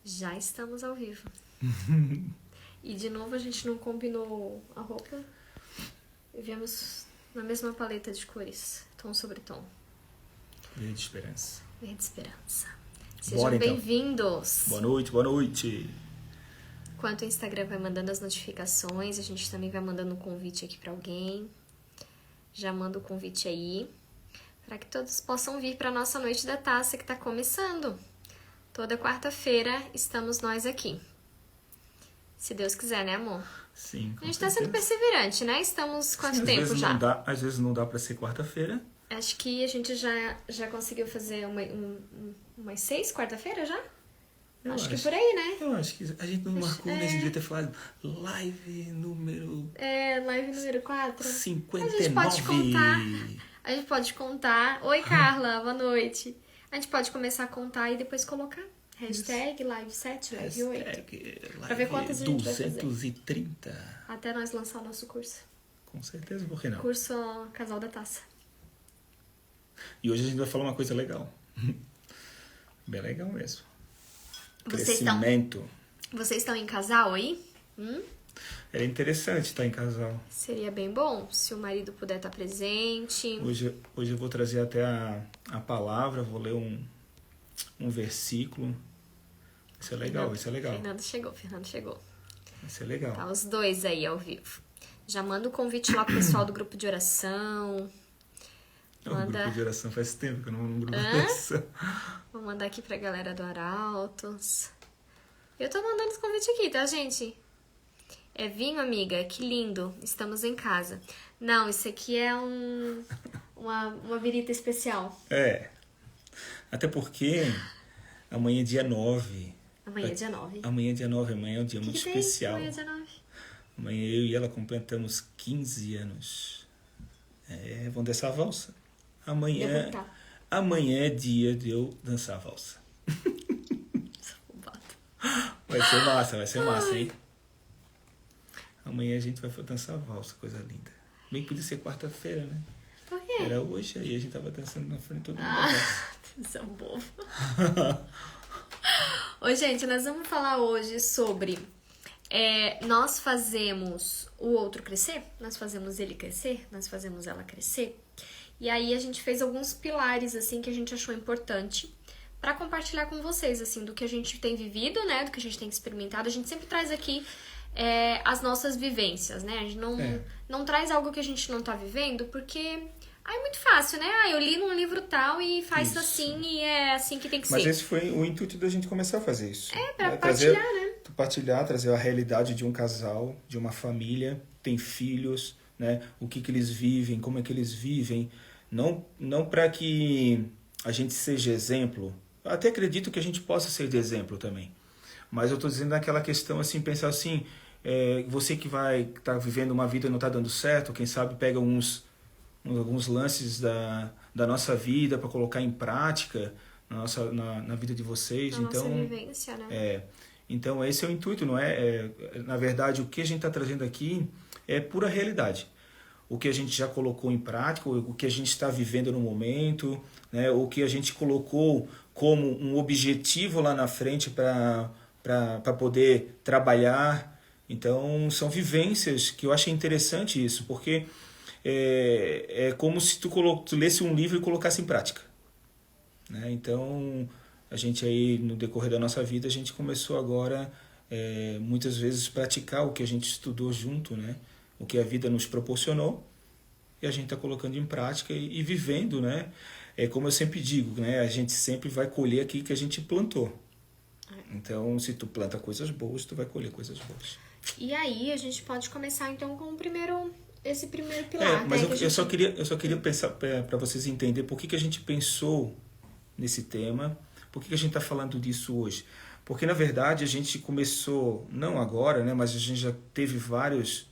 Já estamos ao vivo. E de novo a gente não combinou a roupa. Viemos na mesma paleta de cores, tom sobre tom. Verde esperança. Verde esperança. Sejam Bora, então. bem-vindos. Boa noite, boa noite. Enquanto o Instagram vai mandando as notificações, a gente também vai mandando um convite aqui pra alguém. Já manda o convite aí, para que todos possam vir para nossa Noite da Taça, que está começando. Toda quarta-feira estamos nós aqui. Se Deus quiser, né, amor? Sim, com A gente está sendo certeza. perseverante, né? Estamos quanto Sim, tempo já? Às vezes não dá para ser quarta-feira. Acho que a gente já conseguiu fazer umas 6 quarta-feira já? Acho que por aí, né? Eu acho que a gente não marcou nesse dia ter falado live número... Live número 4. 59. A gente pode contar. A gente pode contar. Oi, Carla, boa noite. A gente pode começar a contar e depois colocar. Hashtag live 7, live 8. Hashtag Pra ver quantas a gente vai fazer. 230. Até nós lançar o nosso curso. Com certeza, por que não? Curso Casal da Taça. E hoje a gente vai falar uma coisa legal. Bem legal mesmo. Vocês Crescimento. Vocês estão em casal aí? É interessante estar em casal. Seria bem bom se o marido puder estar presente. Hoje eu vou trazer até a palavra, vou ler um versículo. Isso é legal, isso é legal. Fernando chegou. Isso é legal. Tá os dois aí ao vivo. Já manda o convite lá pro pessoal do grupo de oração. O grupo de oração faz tempo que eu não vou num grupo de oração. Vou mandar aqui pra galera do Arautos. Eu tô mandando os convites aqui, tá, gente? É vinho, amiga? Que lindo. Estamos em casa. Não, isso aqui é uma birita especial. É. Até porque amanhã é dia 9. Amanhã é dia 9. Amanhã é dia 9, amanhã é um dia muito especial. Amanhã é dia 9. Amanhã eu e ela completamos 15 anos. Vamos dançar a valsa. Amanhã é dia de eu dançar a valsa. Vai ser massa, hein? Amanhã a gente vai dançar a valsa, coisa linda. Bem que podia ser quarta-feira, né? Por quê? Era hoje, aí a gente tava dançando na frente de todo mundo. Atenção, bobo. Oi, gente, nós vamos falar hoje sobre... nós fazemos o outro crescer, nós fazemos ele crescer, nós fazemos ela crescer. E aí a gente fez alguns pilares, assim, que a gente achou importante para compartilhar com vocês, assim, do que a gente tem vivido, né, do que a gente tem experimentado. A gente sempre traz aqui as nossas vivências, né, a gente não traz algo que a gente não tá vivendo, porque é muito fácil, né, eu li num livro tal e faz isso assim e é assim que tem que ser. Mas esse foi o intuito da gente começar a fazer isso. Pra partilhar, né? Compartilhar, trazer a realidade de um casal, de uma família, tem filhos, né, o que eles vivem, como é que eles vivem, não para que a gente seja exemplo. Eu até acredito que a gente possa ser de exemplo também. Mas eu estou dizendo naquela questão, assim, pensar assim, você que vai estar vivendo uma vida e não está dando certo, quem sabe pega alguns lances da nossa vida para colocar em prática na vida de vocês. Nossa vivência, né? Então esse é o intuito, não é? Na verdade, o que a gente está trazendo aqui é pura realidade. O que a gente já colocou em prática, o que a gente está vivendo no momento, né? O que a gente colocou como um objetivo lá na frente para poder trabalhar. Então, são vivências que eu achei interessante isso, porque é como se tu lesse um livro e colocasse em prática, né? Então, a gente aí, no decorrer da nossa vida, a gente começou agora, muitas vezes, praticar o que a gente estudou junto, né? O que a vida nos proporcionou, e a gente está colocando em prática e vivendo, né? Como eu sempre digo, né? A gente sempre vai colher aquilo que a gente plantou. Então, se tu planta coisas boas, tu vai colher coisas boas. E aí, a gente pode começar, então, com esse primeiro pilar. Mas eu só queria pensar para vocês entenderem por que a gente pensou nesse tema, por que a gente está falando disso hoje. Porque, na verdade, a gente começou, não agora, né? Mas a gente já teve vários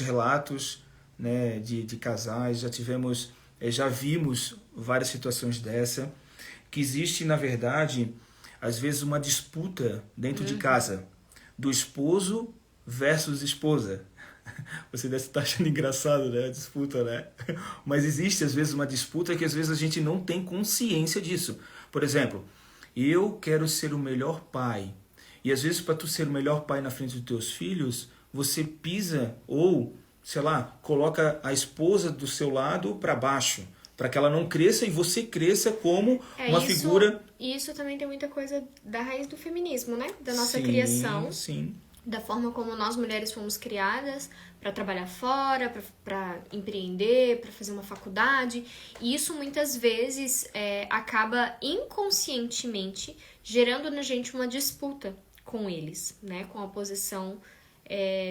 relatos, né, de casais, já vimos várias situações dessa, que existe, na verdade, às vezes uma disputa dentro de casa, do esposo versus esposa. Você deve estar achando engraçado, né, a disputa, né? Mas existe, às vezes, uma disputa que, às vezes, a gente não tem consciência disso. Por exemplo, eu quero ser o melhor pai. E às vezes para tu ser o melhor pai na frente dos teus filhos, você pisa ou, sei lá, coloca a esposa do seu lado para baixo, para que ela não cresça e você cresça como uma figura. E isso também tem muita coisa da raiz do feminismo, né? Da nossa Sim, criação. Sim. Da forma como nós mulheres fomos criadas para trabalhar fora, para empreender, para fazer uma faculdade. E isso muitas vezes acaba inconscientemente gerando na gente uma disputa com eles, né? Com a posição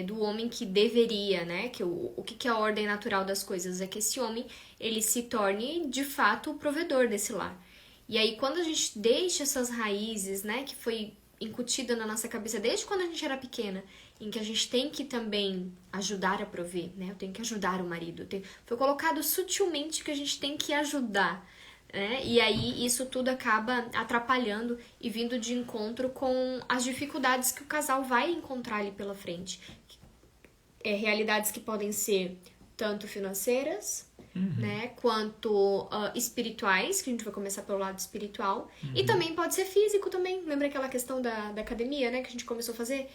do homem que deveria, né? Que o que é a ordem natural das coisas? É que esse homem ele se torne de fato o provedor desse lar. E aí quando a gente deixa essas raízes, né? Que foi incutida na nossa cabeça desde quando a gente era pequena, em que a gente tem que também ajudar a prover, né? Eu tenho que ajudar o marido. Foi colocado sutilmente que a gente tem que ajudar, né? E aí isso tudo acaba atrapalhando e vindo de encontro com as dificuldades que o casal vai encontrar ali pela frente. Realidades que podem ser tanto financeiras, né, quanto espirituais, que a gente vai começar pelo lado espiritual, e também pode ser físico também. Lembra aquela questão da academia, né, que a gente começou a fazer?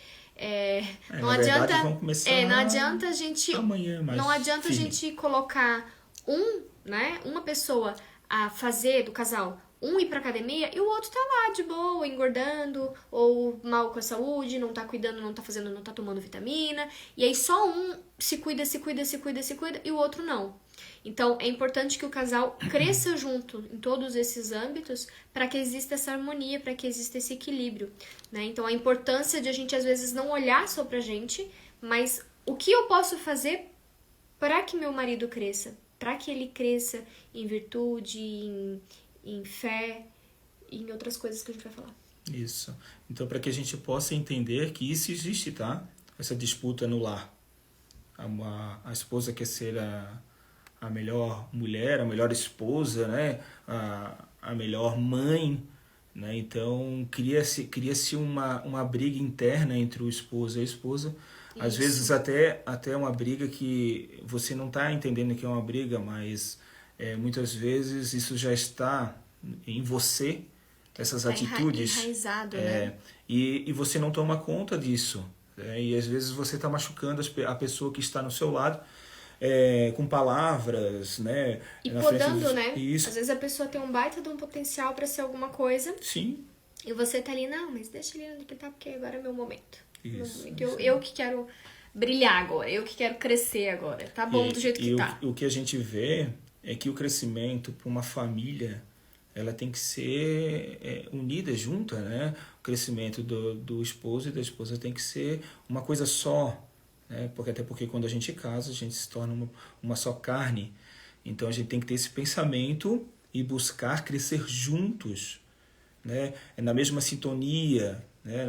Não adianta, não adianta a gente amanhã, não adianta a gente colocar uma pessoa a fazer do casal, um ir pra academia e o outro tá lá de boa, engordando, ou mal com a saúde, não tá cuidando, não tá fazendo, não tá tomando vitamina, e aí só um se cuida e o outro não. Então, é importante que o casal cresça junto em todos esses âmbitos para que exista essa harmonia, para que exista esse equilíbrio, né? Então, a importância de a gente, às vezes, não olhar só pra gente, mas o que eu posso fazer para que meu marido cresça? Para que ele cresça em virtude, em fé e em outras coisas que a gente vai falar. Isso. Então, para que a gente possa entender que isso existe, tá? Essa disputa no lar. A esposa quer ser a melhor mulher, a melhor esposa, né? A melhor mãe, né? Então cria-se uma briga interna entre o esposo e a esposa. Isso. Às vezes até uma briga que você não está entendendo que é uma briga, mas muitas vezes isso já está em você, essas atitudes. Enraizado, né? E você não toma conta disso. E às vezes você está machucando a pessoa que está no seu lado. Com palavras, né? E podando, né? Isso. Às vezes a pessoa tem um baita de um potencial para ser alguma coisa. Sim. E você tá ali, não, mas deixa ele onde que tá, porque agora é meu momento. Isso. Eu que quero brilhar agora, eu que quero crescer agora. Tá bom do jeito que tá. O que a gente vê é que o crescimento para uma família, ela tem que ser unida, junta, né? O crescimento do esposo e da esposa tem que ser uma coisa só. Até porque quando a gente casa, a gente se torna uma só carne. Então a gente tem que ter esse pensamento e buscar crescer juntos, né? Na mesma sintonia, né?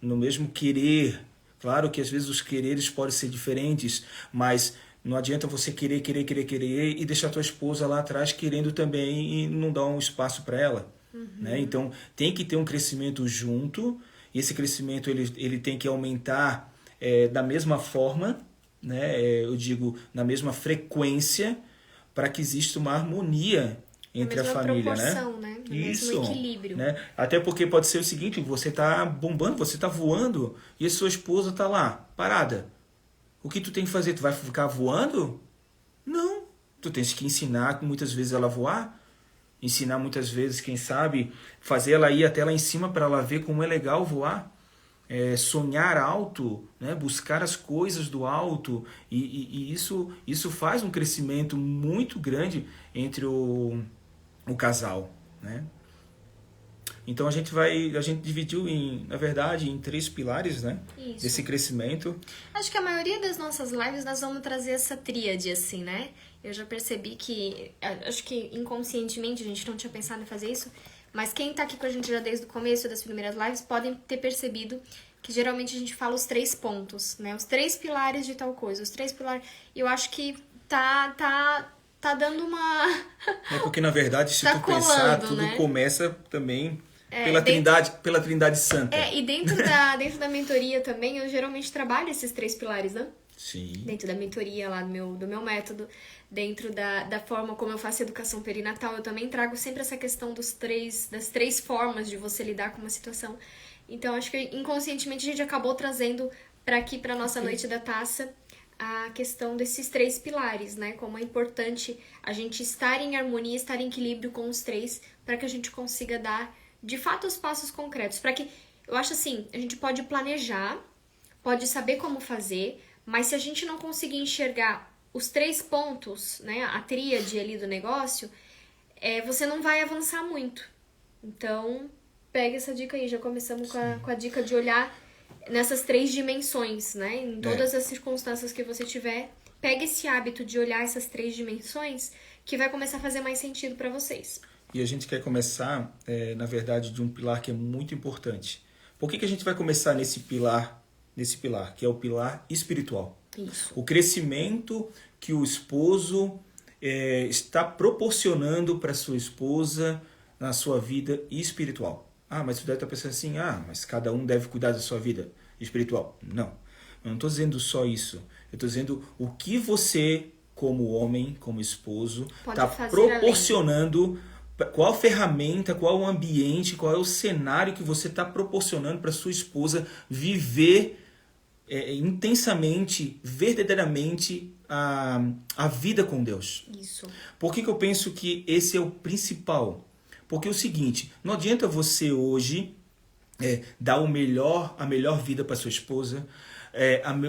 No mesmo querer. Claro que às vezes os quereres podem ser diferentes, mas não adianta você querer e deixar a tua esposa lá atrás querendo também e não dar um espaço para ela. Né? Então tem que ter um crescimento junto, e esse crescimento ele tem que aumentar da mesma forma, né? Eu digo, na mesma frequência, para que exista uma harmonia entre a família, né? No mesmo equilíbrio. Né? Até porque pode ser o seguinte, você está bombando, você está voando e a sua esposa está lá, parada. O que tu tem que fazer? Tu vai ficar voando? Não. Tu tens que ensinar muitas vezes ela a voar, ensinar muitas vezes, quem sabe, fazer ela ir até lá em cima para ela ver como é legal voar. Sonhar alto, né? Buscar as coisas do alto, e isso faz um crescimento muito grande entre o casal, né? Então a gente dividiu na verdade em 3 pilares, né? Isso. Desse crescimento. Acho que a maioria das nossas lives nós vamos trazer essa tríade assim, né? Eu já percebi que, acho que inconscientemente a gente não tinha pensado em fazer isso, mas quem tá aqui com a gente já desde o começo das primeiras lives podem ter percebido que geralmente a gente fala os 3 pontos, né? Os 3 pilares de tal coisa, os 3 pilares. E eu acho que tá dando uma... Porque na verdade, se tu pensar, tudo, né? Começa também pela Trindade Santa. E dentro da mentoria também, eu geralmente trabalho esses 3 pilares, né? Sim. Dentro da mentoria lá do meu método, dentro da forma como eu faço educação perinatal, eu também trago sempre essa questão das três formas de você lidar com uma situação. Então, acho que inconscientemente a gente acabou trazendo para aqui, para nossa noite da taça, a questão desses 3 pilares, né? Como é importante a gente estar em harmonia, estar em equilíbrio com os 3, para que a gente consiga dar, de fato, os passos concretos. Para que, eu acho assim, a gente pode planejar, pode saber como fazer, mas se a gente não conseguir enxergar os 3 pontos, né? A tríade ali do negócio, você não vai avançar muito. Então, pega essa dica aí. Já começamos com a dica de olhar nessas 3 dimensões, né? Em todas as circunstâncias que você tiver, pega esse hábito de olhar essas 3 dimensões que vai começar a fazer mais sentido para vocês. E a gente quer começar, na verdade, de um pilar que é muito importante. Por que a gente vai começar nesse pilar, que é o pilar espiritual? Isso. O crescimento que o esposo está proporcionando para sua esposa na sua vida espiritual. Ah, mas você deve estar pensando assim, mas cada um deve cuidar da sua vida espiritual. Não, eu não estou dizendo só isso. Eu estou dizendo o que você, como homem, como esposo, está proporcionando, qual a ferramenta, qual o ambiente, qual é o cenário que você está proporcionando para sua esposa viver intensamente, verdadeiramente a vida com Deus. Isso. Por que eu penso que esse é o principal? Porque é o seguinte, não adianta você hoje dar a melhor vida para sua esposa,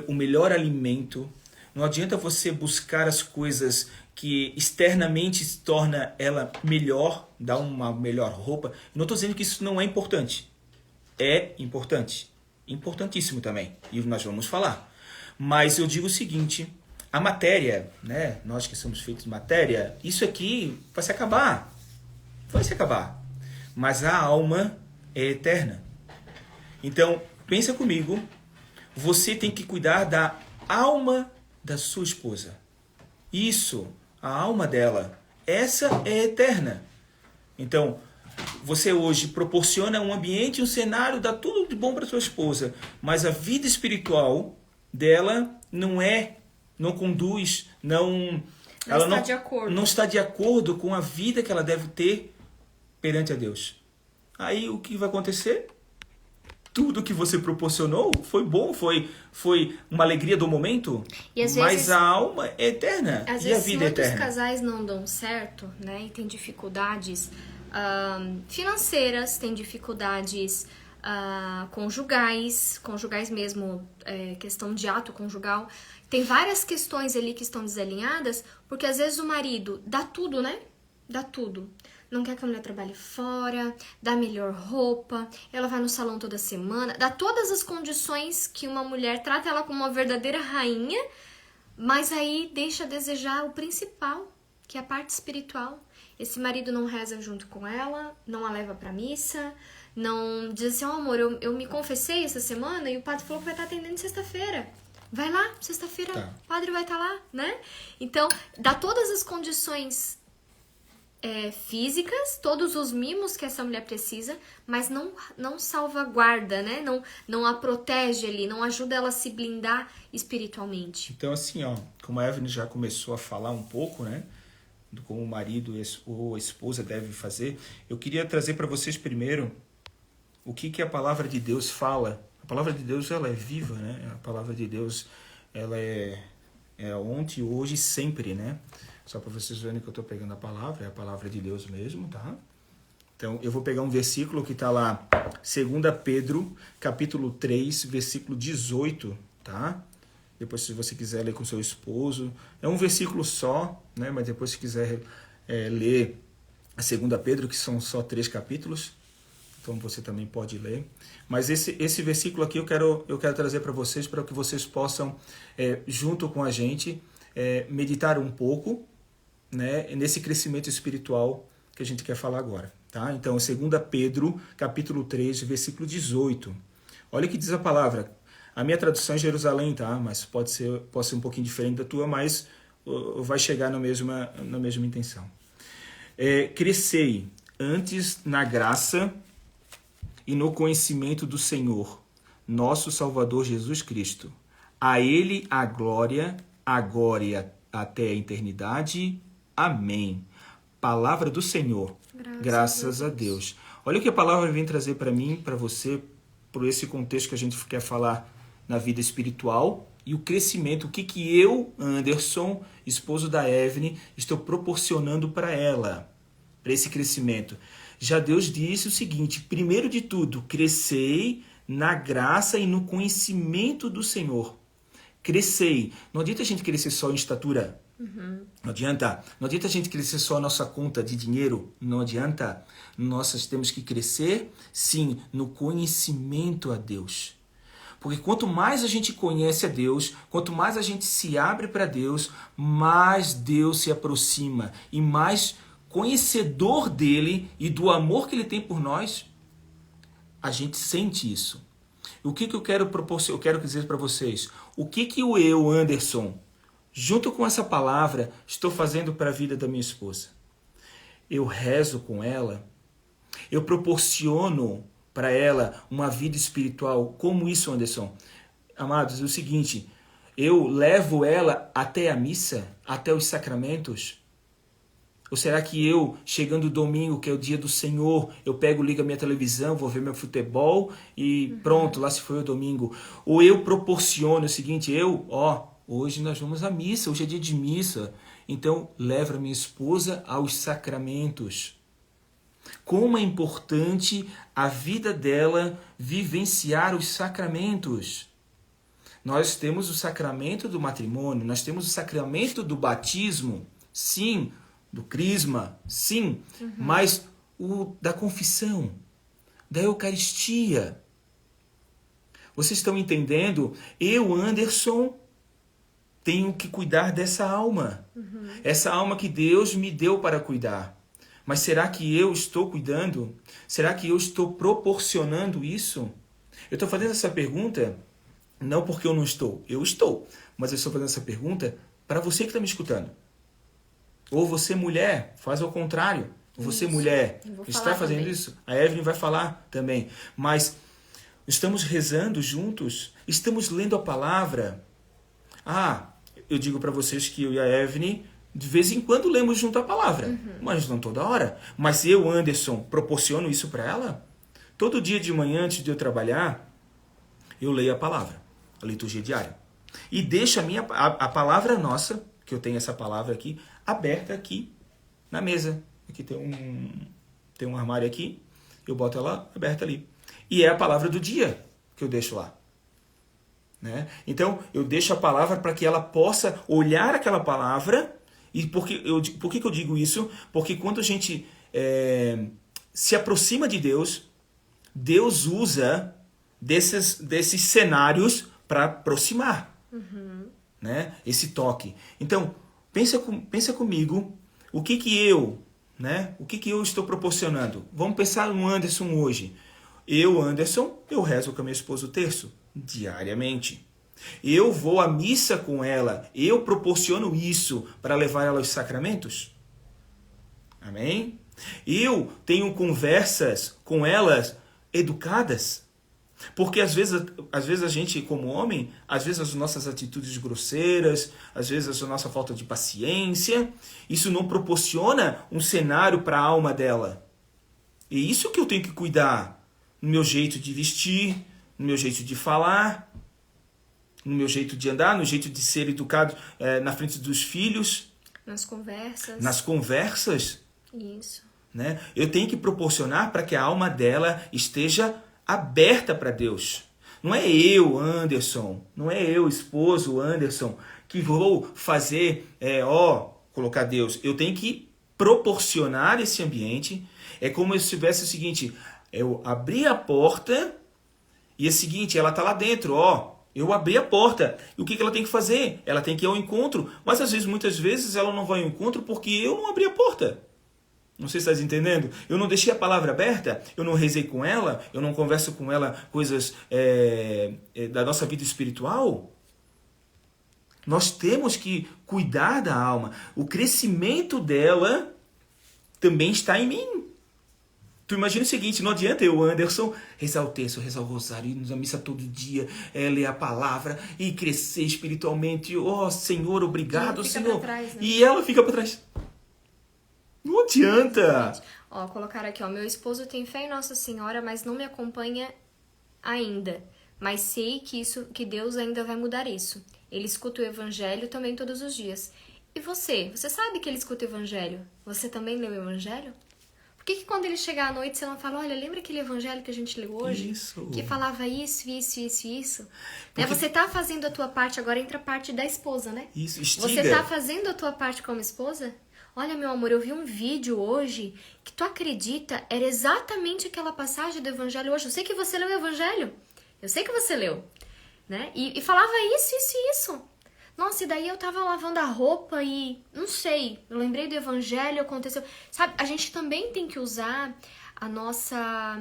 o melhor alimento, não adianta você buscar as coisas que externamente se torna ela melhor, dar uma melhor roupa. Não estou dizendo que isso não é importante. É importante. Importantíssimo também. E nós vamos falar. Mas eu digo o seguinte, a matéria, né? Nós que somos feitos de matéria, isso aqui vai se acabar. Vai se acabar. Mas a alma é eterna. Então, pensa comigo, você tem que cuidar da alma da sua esposa. Isso, a alma dela, essa é eterna. Então, você hoje proporciona um ambiente, um cenário, dá tudo de bom para sua esposa, mas a vida espiritual dela não conduz, não está de acordo com a vida que ela deve ter perante a Deus. Aí o que vai acontecer? Tudo que você proporcionou foi bom, foi uma alegria do momento, mas a alma é eterna e a vida é eterna. Às vezes muitos casais não dão certo, né, e tem dificuldades financeiras, tem dificuldades conjugais mesmo, questão de ato conjugal. Tem várias questões ali que estão desalinhadas, porque às vezes o marido dá tudo, né? Dá tudo. Não quer que a mulher trabalhe fora, dá melhor roupa, ela vai no salão toda semana, dá todas as condições que uma mulher, trata ela como uma verdadeira rainha, mas aí deixa a desejar o principal, que é a parte espiritual. Esse marido não reza junto com ela, não a leva pra missa, não diz assim, amor, eu me confessei essa semana e o padre falou que vai estar atendendo sexta-feira. Vai lá, sexta-feira o padre vai estar lá, né? Então, dá todas as condições físicas, todos os mimos que essa mulher precisa, mas não salvaguarda, né? Não a protege ali, não ajuda ela a se blindar espiritualmente. Então, assim, como a Evelyn já começou a falar um pouco, né? Do como o marido ou a esposa deve fazer, eu queria trazer para vocês primeiro o que a palavra de Deus fala. A palavra de Deus, ela é viva, né? A palavra de Deus, ela é ontem, hoje e sempre, né? Só para vocês verem que eu estou pegando a palavra, é a palavra de Deus mesmo, tá? Então, eu vou pegar um versículo que está lá, 2 Pedro, capítulo 3, versículo 18, tá? Depois, se você quiser ler com seu esposo. É um versículo só, né? Mas depois, se quiser ler a 2 Pedro, que são só 3 capítulos, então você também pode ler. Mas esse versículo aqui eu quero trazer para vocês, para que vocês possam, junto com a gente, meditar um pouco, né, nesse crescimento espiritual que a gente quer falar agora. Tá? Então, 2 Pedro, capítulo 3, versículo 18. Olha o que diz a palavra. A minha tradução é Jerusalém, tá? Mas pode ser um pouquinho diferente da tua, mas vai chegar na mesma intenção. Crescei antes na graça e no conhecimento do Senhor, nosso Salvador Jesus Cristo. A Ele a glória, agora e até a eternidade. Amém. Palavra do Senhor. Graças a Deus. Olha o que a palavra vem trazer para mim, para você, por esse contexto que a gente quer falar na vida espiritual e o crescimento. O que eu, Anderson, esposo da Evelyn, estou proporcionando para ela, para esse crescimento. Já Deus disse o seguinte: primeiro de tudo, crescei na graça e no conhecimento do Senhor. Crescei. Não adianta a gente crescer só em estatura. Não adianta. Não adianta a gente crescer só a nossa conta de dinheiro. Não adianta. Nós temos que crescer, sim, no conhecimento a Deus. Porque quanto mais a gente conhece a Deus, quanto mais a gente se abre para Deus, mais Deus se aproxima e mais conhecedor dele e do amor que ele tem por nós, a gente sente isso. O que eu quero proporcionar, eu quero dizer para vocês? O que eu, Anderson, junto com essa palavra, estou fazendo para a vida da minha esposa? Eu rezo com ela, eu proporciono para ela uma vida espiritual. Como isso, Anderson? Amados, é o seguinte, eu levo ela até a missa, até os sacramentos? Ou será que eu, chegando domingo, que é o dia do Senhor, eu ligo a minha televisão, vou ver meu futebol e pronto, lá se foi o domingo? Ou eu proporciono o seguinte, hoje nós vamos à missa, hoje é dia de missa, então levo a minha esposa aos sacramentos. Como é importante a vida dela vivenciar os sacramentos. Nós temos o sacramento do matrimônio, nós temos o sacramento do batismo, sim, do crisma, sim, mas o da confissão, da Eucaristia. Vocês estão entendendo? Eu, Anderson, tenho que cuidar dessa alma. Essa alma que Deus me deu para cuidar. Mas será que eu estou cuidando? Será que eu estou proporcionando isso? Eu estou fazendo essa pergunta não porque eu não estou. Eu estou. Mas eu estou fazendo essa pergunta para você que está me escutando. Ou você, mulher, faz ao contrário. Você, mulher, está fazendo também. Isso. A Evelyn vai falar também. Mas estamos rezando juntos? Estamos lendo a palavra? Eu digo para vocês que eu e a Evelyn, de vez em quando, lemos junto a palavra. Mas não toda hora. Mas eu, Anderson, proporciono isso para ela? Todo dia de manhã, antes de eu trabalhar, eu leio a palavra. A liturgia diária. E deixo a palavra nossa, que eu tenho essa palavra aqui, aberta aqui na mesa. Aqui tem um armário aqui, eu boto ela aberta ali. E é a palavra do dia que eu deixo lá. Né? Então, eu deixo a palavra para que ela possa olhar aquela palavra. E por que eu digo isso? Porque quando a gente se aproxima de Deus, Deus usa desses cenários para aproximar. Né? Esse toque. Então, pensa comigo, o que eu estou proporcionando? Vamos pensar no Anderson hoje. Eu, Anderson, eu rezo com a minha esposa o terço diariamente. Eu vou à missa com ela, eu proporciono isso para levar ela aos sacramentos. Amém? Eu tenho conversas com elas educadas. Porque às vezes a gente, como homem, às vezes as nossas atitudes grosseiras, às vezes a nossa falta de paciência, isso não proporciona um cenário para a alma dela. E isso que eu tenho que cuidar no meu jeito de vestir, no meu jeito de falar, no meu jeito de andar, no jeito de ser educado na frente dos filhos. Nas conversas. Nas conversas. Isso. Né? Eu tenho que proporcionar para que a alma dela esteja aberta para Deus. Não é eu, Anderson, não é eu, esposo Anderson, que vou fazer, colocar Deus. Eu tenho que proporcionar esse ambiente. É como se tivesse o seguinte, eu abri a porta e é o seguinte, ela está lá dentro, eu abri a porta. E o que ela tem que fazer? Ela tem que ir ao encontro. Mas muitas vezes ela não vai ao encontro porque eu não abri a porta. Não sei se está entendendo. Eu não deixei a palavra aberta, eu não rezei com ela, eu não converso com ela coisas da nossa vida espiritual. Nós temos que cuidar da alma. O crescimento dela também está em mim. Tu imagina o seguinte, não adianta eu, Anderson, rezar o terço, rezar o rosário, ir na missa todo dia, ler a palavra e crescer espiritualmente. Oh, Senhor, obrigado, Senhor. Trás, né? E ela fica pra trás. Não adianta. Ó, colocaram aqui, ó. Meu esposo tem fé em Nossa Senhora, mas não me acompanha ainda. Mas sei que Deus ainda vai mudar isso. Ele escuta o evangelho também todos os dias. E você? Você sabe que ele escuta o evangelho? Você também leu o evangelho? Por que quando ele chegar à noite você não fala, olha, lembra aquele evangelho que a gente leu hoje? Isso. Que falava isso? Porque... Né? Você tá fazendo a tua parte, agora entra a parte da esposa, né? Isso, estiga. Você tá fazendo a tua parte como esposa? Olha, meu amor, eu vi um vídeo hoje que tu acredita, era exatamente aquela passagem do evangelho hoje. Eu sei que você leu o evangelho. Eu sei que você leu. Né? E falava isso. Nossa, e daí eu tava lavando a roupa e, não sei, eu lembrei do evangelho, aconteceu. Sabe, a gente também tem que usar a nossa...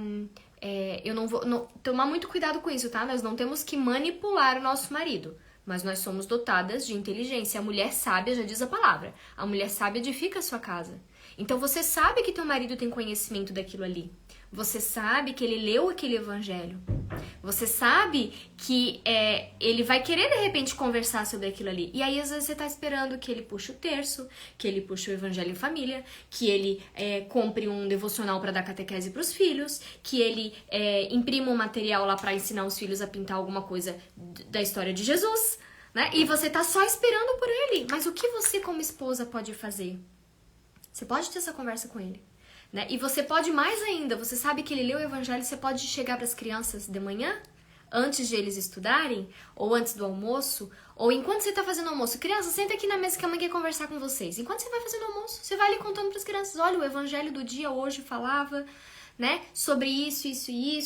eu não vou... tomar muito cuidado com isso, tá? Nós não temos que manipular o nosso marido. Mas nós somos dotadas de inteligência. A mulher sábia, já diz a palavra, a mulher sábia edifica a sua casa. Então você sabe que teu marido tem conhecimento daquilo ali. Você sabe que ele leu aquele evangelho. Você sabe que ele vai querer, de repente, conversar sobre aquilo ali. E aí, às vezes, você tá esperando que ele puxe o terço, que ele puxe o evangelho em família, que ele compre um devocional para dar catequese pros filhos, que ele imprima um material lá para ensinar os filhos a pintar alguma coisa da história de Jesus, né? E você tá só esperando por ele. Mas o que você, como esposa, pode fazer? Você pode ter essa conversa com ele. Né? E você pode mais ainda, você sabe que ele leu o evangelho, você pode chegar para as crianças de manhã, antes de eles estudarem, ou antes do almoço, ou enquanto você está fazendo almoço. Criança, senta aqui na mesa que a mãe quer conversar com vocês. Enquanto você vai fazendo almoço, você vai ali contando para as crianças, olha, o evangelho do dia hoje falava, né, sobre isso, e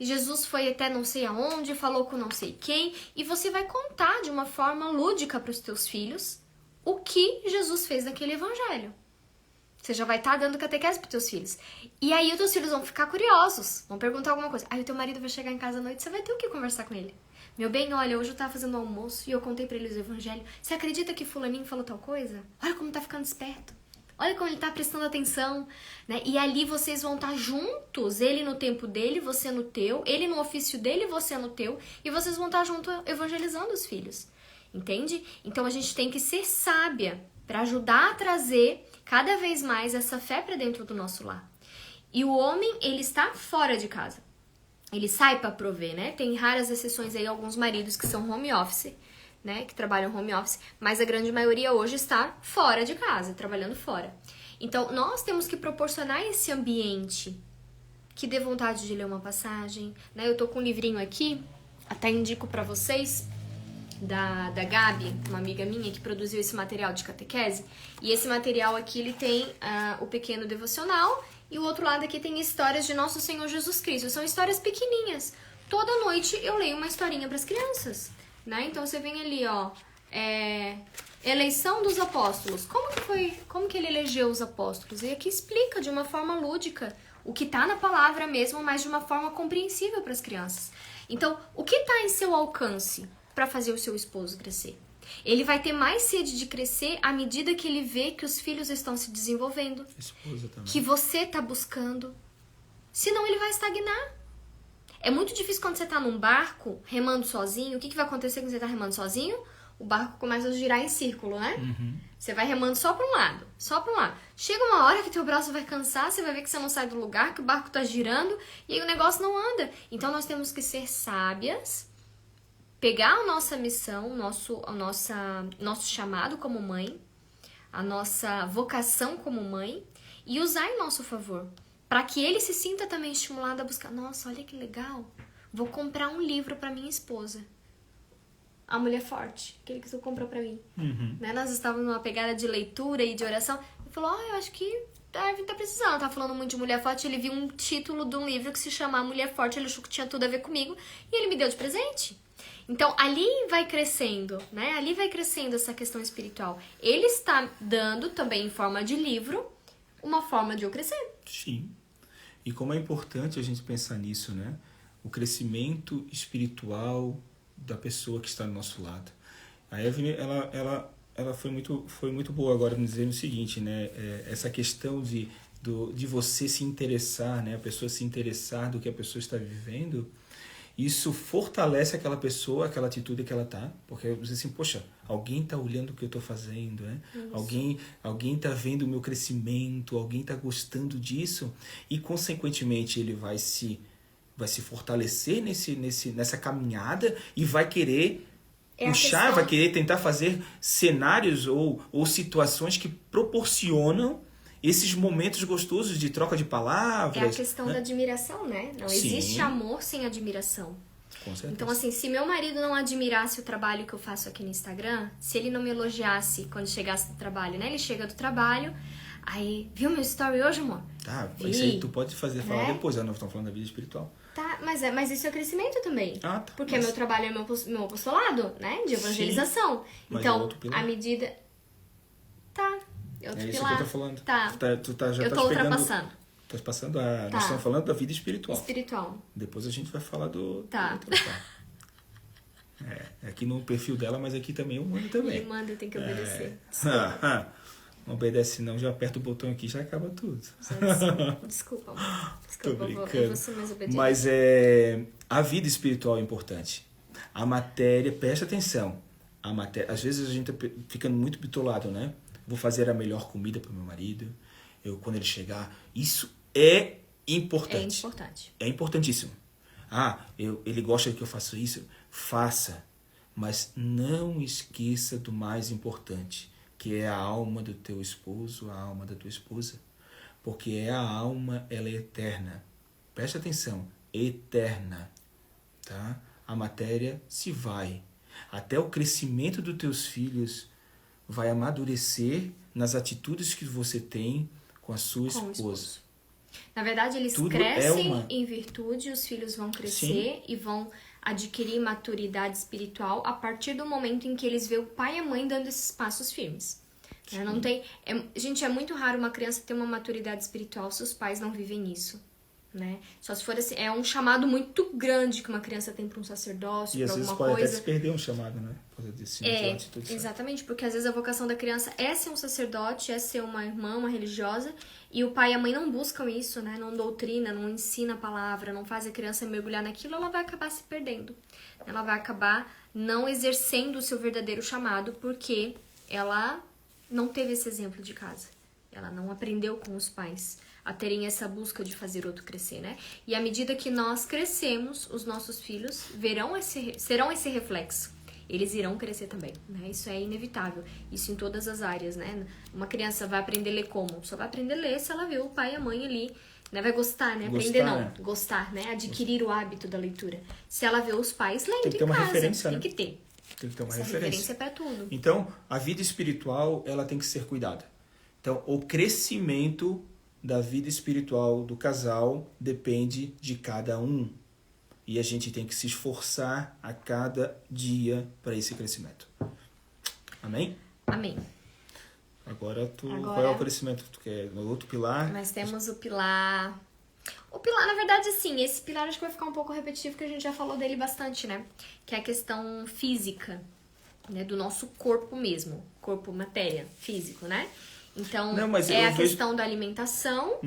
Jesus foi até não sei aonde, falou com não sei quem, e você vai contar de uma forma lúdica para os teus filhos o que Jesus fez naquele evangelho. Você já vai estar dando catequese pros teus filhos. E aí os teus filhos vão ficar curiosos, vão perguntar alguma coisa. Aí o teu marido vai chegar em casa à noite, você vai ter o que conversar com ele. Meu bem, olha, hoje eu tava fazendo almoço e eu contei pra eles o evangelho. Você acredita que fulaninho falou tal coisa? Olha como tá ficando esperto. Olha como ele tá prestando atenção. Né? E ali vocês vão estar juntos, ele no tempo dele, você no teu, ele no ofício dele, você no teu, e vocês vão estar juntos evangelizando os filhos. Entende? Então a gente tem que ser sábia para ajudar a trazer cada vez mais essa fé para dentro do nosso lar. E o homem, ele está fora de casa. Ele sai para prover, né? Tem raras exceções aí, alguns maridos que são home office, né? Que trabalham home office, mas a grande maioria hoje está fora de casa, trabalhando fora. Então, nós temos que proporcionar esse ambiente que dê vontade de ler uma passagem, né? Eu tô com um livrinho aqui, até indico para vocês, da Gabi, uma amiga minha que produziu esse material de catequese. E esse material aqui, ele tem o pequeno devocional e o outro lado aqui tem histórias de Nosso Senhor Jesus Cristo. São histórias pequenininhas. Toda noite eu leio uma historinha para as crianças, né? Então você vem ali, ó, eleição dos apóstolos. Como que ele elegeu os apóstolos? E aqui explica de uma forma lúdica o que tá na palavra mesmo, mas de uma forma compreensível para as crianças. Então, o que tá em seu alcance para fazer o seu esposo crescer? Ele vai ter mais sede de crescer à medida que ele vê que os filhos estão se desenvolvendo, Esposa também. que você está buscando. Senão ele vai estagnar. É muito difícil quando você está num barco remando sozinho. O que vai acontecer quando você está remando sozinho? O barco começa a girar em círculo, né? Uhum. Você vai remando só para um lado, só para um lado. Chega uma hora que teu braço vai cansar, você vai ver que você não sai do lugar, que o barco está girando e aí o negócio não anda. Então nós temos que ser sábias, pegar a nossa missão, nosso chamado como mãe, a nossa vocação como mãe e usar em nosso favor, para que ele se sinta também estimulado a buscar. Nossa, olha que legal, vou comprar um livro para minha esposa. A Mulher Forte, aquele que tu comprou para mim. Uhum. Né? Nós estávamos numa pegada de leitura e de oração. Ele falou, eu acho que deve estar precisando. Eu tava falando muito de Mulher Forte, ele viu um título de um livro que se chama Mulher Forte, ele achou que tinha tudo a ver comigo e ele me deu de presente. Então, ali vai crescendo, né? Ali vai crescendo essa questão espiritual. Ele está dando também em forma de livro uma forma de eu crescer. Sim. E como é importante a gente pensar nisso, né? O crescimento espiritual da pessoa que está do nosso lado. A Evelyn, ela foi muito boa agora me dizendo o seguinte, né? Essa questão de você se interessar, né? A pessoa se interessar do que a pessoa está vivendo, isso fortalece aquela pessoa, aquela atitude que ela tá, porque você assim, poxa, alguém tá olhando o que eu tô fazendo, né? Alguém tá vendo o meu crescimento, alguém tá gostando disso, e consequentemente ele vai se fortalecer nessa caminhada e vai querer puxar, vai querer tentar fazer cenários ou situações que proporcionam esses momentos gostosos de troca de palavras. É a questão da admiração, né? Não existe amor sem admiração. Com certeza. Então, assim, se meu marido não admirasse o trabalho que eu faço aqui no Instagram, se ele não me elogiasse quando chegasse do trabalho, né? Ele chega do trabalho, aí, viu meu story hoje, amor? Tá, isso aí tu pode falar depois, nós estamos falando da vida espiritual. Tá, mas isso é crescimento também. Ah, tá. Porque meu trabalho é meu apostolado, né? De evangelização. Sim, então, à medida... Tá. É isso que eu tô falando. Tá. Já eu tô ultrapassando. Tá passando a... Nós estamos falando da vida espiritual. Espiritual. Depois a gente vai falar do... Tá. Aqui no perfil dela, mas aqui também eu mando também. Quem manda tem que obedecer. Não obedece não, já aperta o botão aqui, já acaba tudo. Desculpa, amor. Desculpa, Tô brincando. eu vou ser mais obediente. Mas a vida espiritual é importante. A matéria, presta atenção. A matéria, às vezes a gente tá ficando muito bitolado, né? Vou fazer a melhor comida para o meu marido. Quando ele chegar, isso é importante. É importante. É importantíssimo. Ele gosta que eu faça isso, faça. Mas não esqueça do mais importante, que é a alma do teu esposo, a alma da tua esposa. Porque a alma, ela é eterna. Presta atenção, eterna. Tá? A matéria se vai. Até o crescimento dos teus filhos vai amadurecer nas atitudes que você tem com a sua esposa. Na verdade, eles crescem em virtude, os filhos vão crescer e vão adquirir maturidade espiritual a partir do momento em que eles veem o pai e a mãe dando esses passos firmes. Não tem, gente, é muito raro uma criança ter uma maturidade espiritual se os pais não vivem isso. Né? Só se for assim, é um chamado muito grande que uma criança tem para um sacerdócio, para alguma coisa. E às vezes pode até se perder um chamado, né? Exatamente, porque às vezes a vocação da criança é ser um sacerdote, é ser uma irmã, uma religiosa, e o pai e a mãe não buscam isso, né? Não doutrina, não ensina a palavra, não faz a criança mergulhar naquilo, ela vai acabar se perdendo. Ela vai acabar não exercendo o seu verdadeiro chamado, porque ela não teve esse exemplo de casa. Ela não aprendeu com os pais a terem essa busca de fazer outro crescer, né? E à medida que nós crescemos, os nossos filhos serão esse reflexo. Eles irão crescer também, né? Isso é inevitável. Isso em todas as áreas, né? Uma criança vai aprender a ler como? Só vai aprender a ler se ela vê o pai e a mãe ali, né? Vai gostar, né? Aprender não. Gostar, né? Adquirir o hábito da leitura. Se ela vê os pais lendo em casa, tem que ter. Tem que ter uma essa referência para tudo. Então, a vida espiritual, ela tem que ser cuidada. Então, o crescimento da vida espiritual do casal depende de cada um. E a gente tem que se esforçar a cada dia para esse crescimento. Amém? Amém. Agora, qual é o crescimento que tu quer? No outro pilar? Nós temos o pilar... O pilar, na verdade, sim, esse pilar acho que vai ficar um pouco repetitivo, porque a gente já falou dele bastante, né? Que é a questão física, né? Do nosso corpo mesmo. Corpo, matéria, físico, né? Então, a questão da alimentação.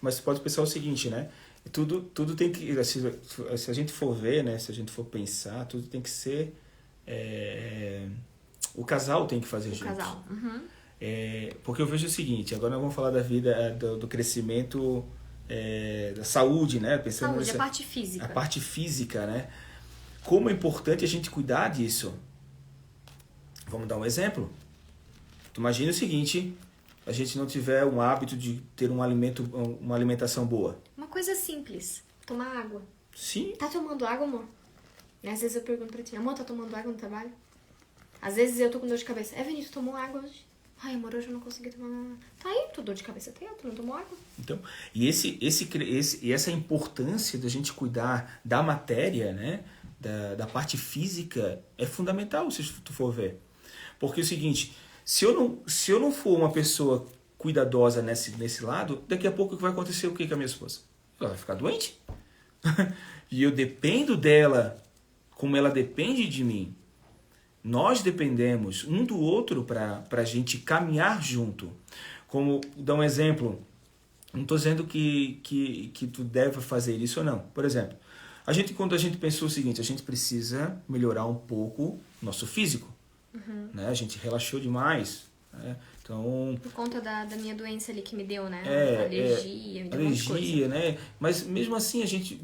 Mas você pode pensar o seguinte, né? Tudo tem que... Se a gente for ver, né? Se a gente for pensar, tudo tem que ser... o casal tem que fazer junto. O casal. Porque eu vejo o seguinte, agora nós vamos falar da vida, do crescimento, da saúde, né? Pensando a parte física. A parte física, né? Como é importante a gente cuidar disso. Vamos dar um exemplo? Tu imagina o seguinte... a gente não tiver um hábito de ter uma alimentação boa. Uma coisa simples, tomar água. Sim. Tá tomando água, amor? E às vezes eu pergunto pra ti, amor, tá tomando água no trabalho? Às vezes eu tô com dor de cabeça. Vinícius, tomou água hoje? Ai, amor, hoje eu não consegui tomar nada. Tá aí, tu dor de cabeça tem, tu não tomou água. Então, e essa importância da gente cuidar da matéria, né? Da parte física, é fundamental, se tu for ver. Porque é o seguinte... Se eu não for uma pessoa cuidadosa nesse lado, daqui a pouco vai acontecer o que com a minha esposa? Ela vai ficar doente. E eu dependo dela como ela depende de mim. Nós dependemos um do outro para a gente caminhar junto. Como, dar um exemplo, Não estou dizendo que tu deve fazer isso ou não. Por exemplo, quando a gente pensou o seguinte, a gente precisa melhorar um pouco o nosso físico. Né? A gente relaxou demais. Né? Então, por conta da minha doença ali que me deu, né? Alergia, me deu um monte de coisa. né? Mas mesmo assim a gente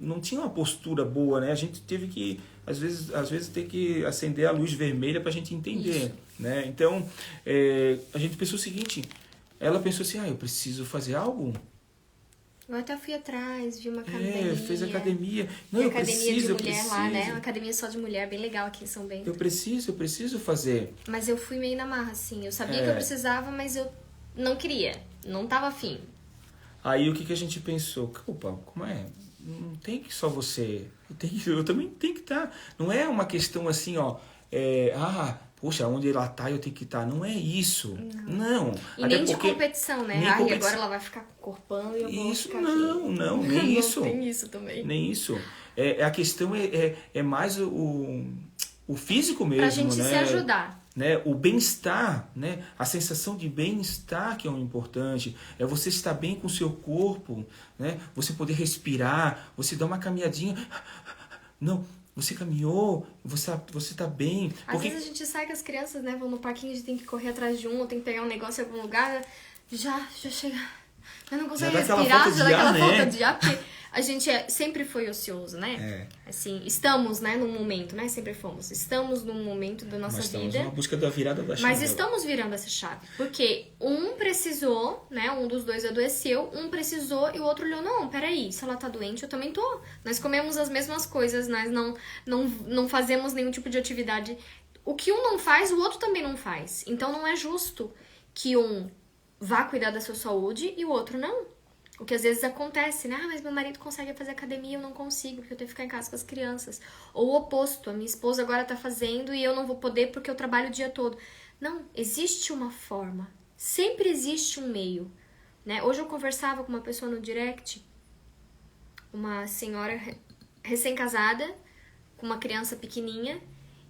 não tinha uma postura boa, né? A gente teve que, às vezes ter que acender a luz vermelha para a gente entender. Isso. Né? Então, a gente pensou o seguinte, ela pensou assim, eu preciso fazer algo. Eu até fui atrás, vi uma academia. Fez academia. Não, eu academia preciso, de mulher lá, né? Uma academia só de mulher, bem legal aqui em São Bento. Eu preciso fazer. Mas eu fui meio na marra, assim. Eu sabia que eu precisava, mas eu não queria. Não tava afim. Aí o que a gente pensou? Opa, como é? Não tem que só você. Eu também tenho que estar. Não é uma questão assim, poxa, onde ela tá, eu tenho que estar. Não é isso. Não. E nem de competição, né? E agora ela vai ficar com o corpão e eu vou ficar aqui. Não, nem isso. Não tem isso também. Nem isso. A questão é mais o físico mesmo, pra gente se ajudar. Né? O bem-estar, né? A sensação de bem-estar que é o importante. É você estar bem com o seu corpo, né? Você poder respirar, você dar uma caminhadinha. Não, você caminhou, você tá bem. Às vezes a gente sai com as crianças, né? Vão no parquinho, a gente tem que correr atrás de um, ou tem que pegar um negócio em algum lugar, já chega. Eu não consigo respirar, já dá aquela falta de ar, porque a gente sempre foi ocioso, né? Assim, estamos, né, num momento, né? Sempre fomos. Estamos num momento da nossa vida. Estamos na busca da virada da chave. Mas estamos virando essa chave. Porque um precisou, né? Um dos dois adoeceu, um precisou e o outro olhou, não, peraí, se ela tá doente, eu também tô. Nós comemos as mesmas coisas, nós não fazemos nenhum tipo de atividade. O que um não faz, o outro também não faz. Então não é justo que um vá cuidar da sua saúde e o outro não. O que às vezes acontece, né? Mas meu marido consegue fazer academia e eu não consigo, porque eu tenho que ficar em casa com as crianças. Ou o oposto, a minha esposa agora tá fazendo e eu não vou poder porque eu trabalho o dia todo. Não, existe uma forma. Sempre existe um meio. Né? Hoje eu conversava com uma pessoa no direct, uma senhora recém-casada, com uma criança pequenininha,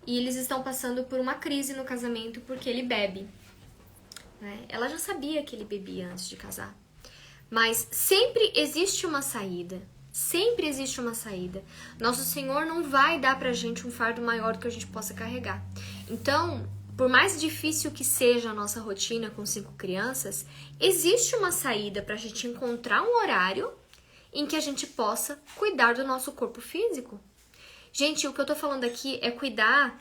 e eles estão passando por uma crise no casamento porque ele bebe. Né? Ela já sabia que ele bebia antes de casar. Mas sempre existe uma saída. Sempre existe uma saída. Nosso Senhor não vai dar pra gente um fardo maior do que a gente possa carregar. Então, por mais difícil que seja a nossa rotina com 5 crianças, existe uma saída pra gente encontrar um horário em que a gente possa cuidar do nosso corpo físico. Gente, o que eu tô falando aqui é cuidar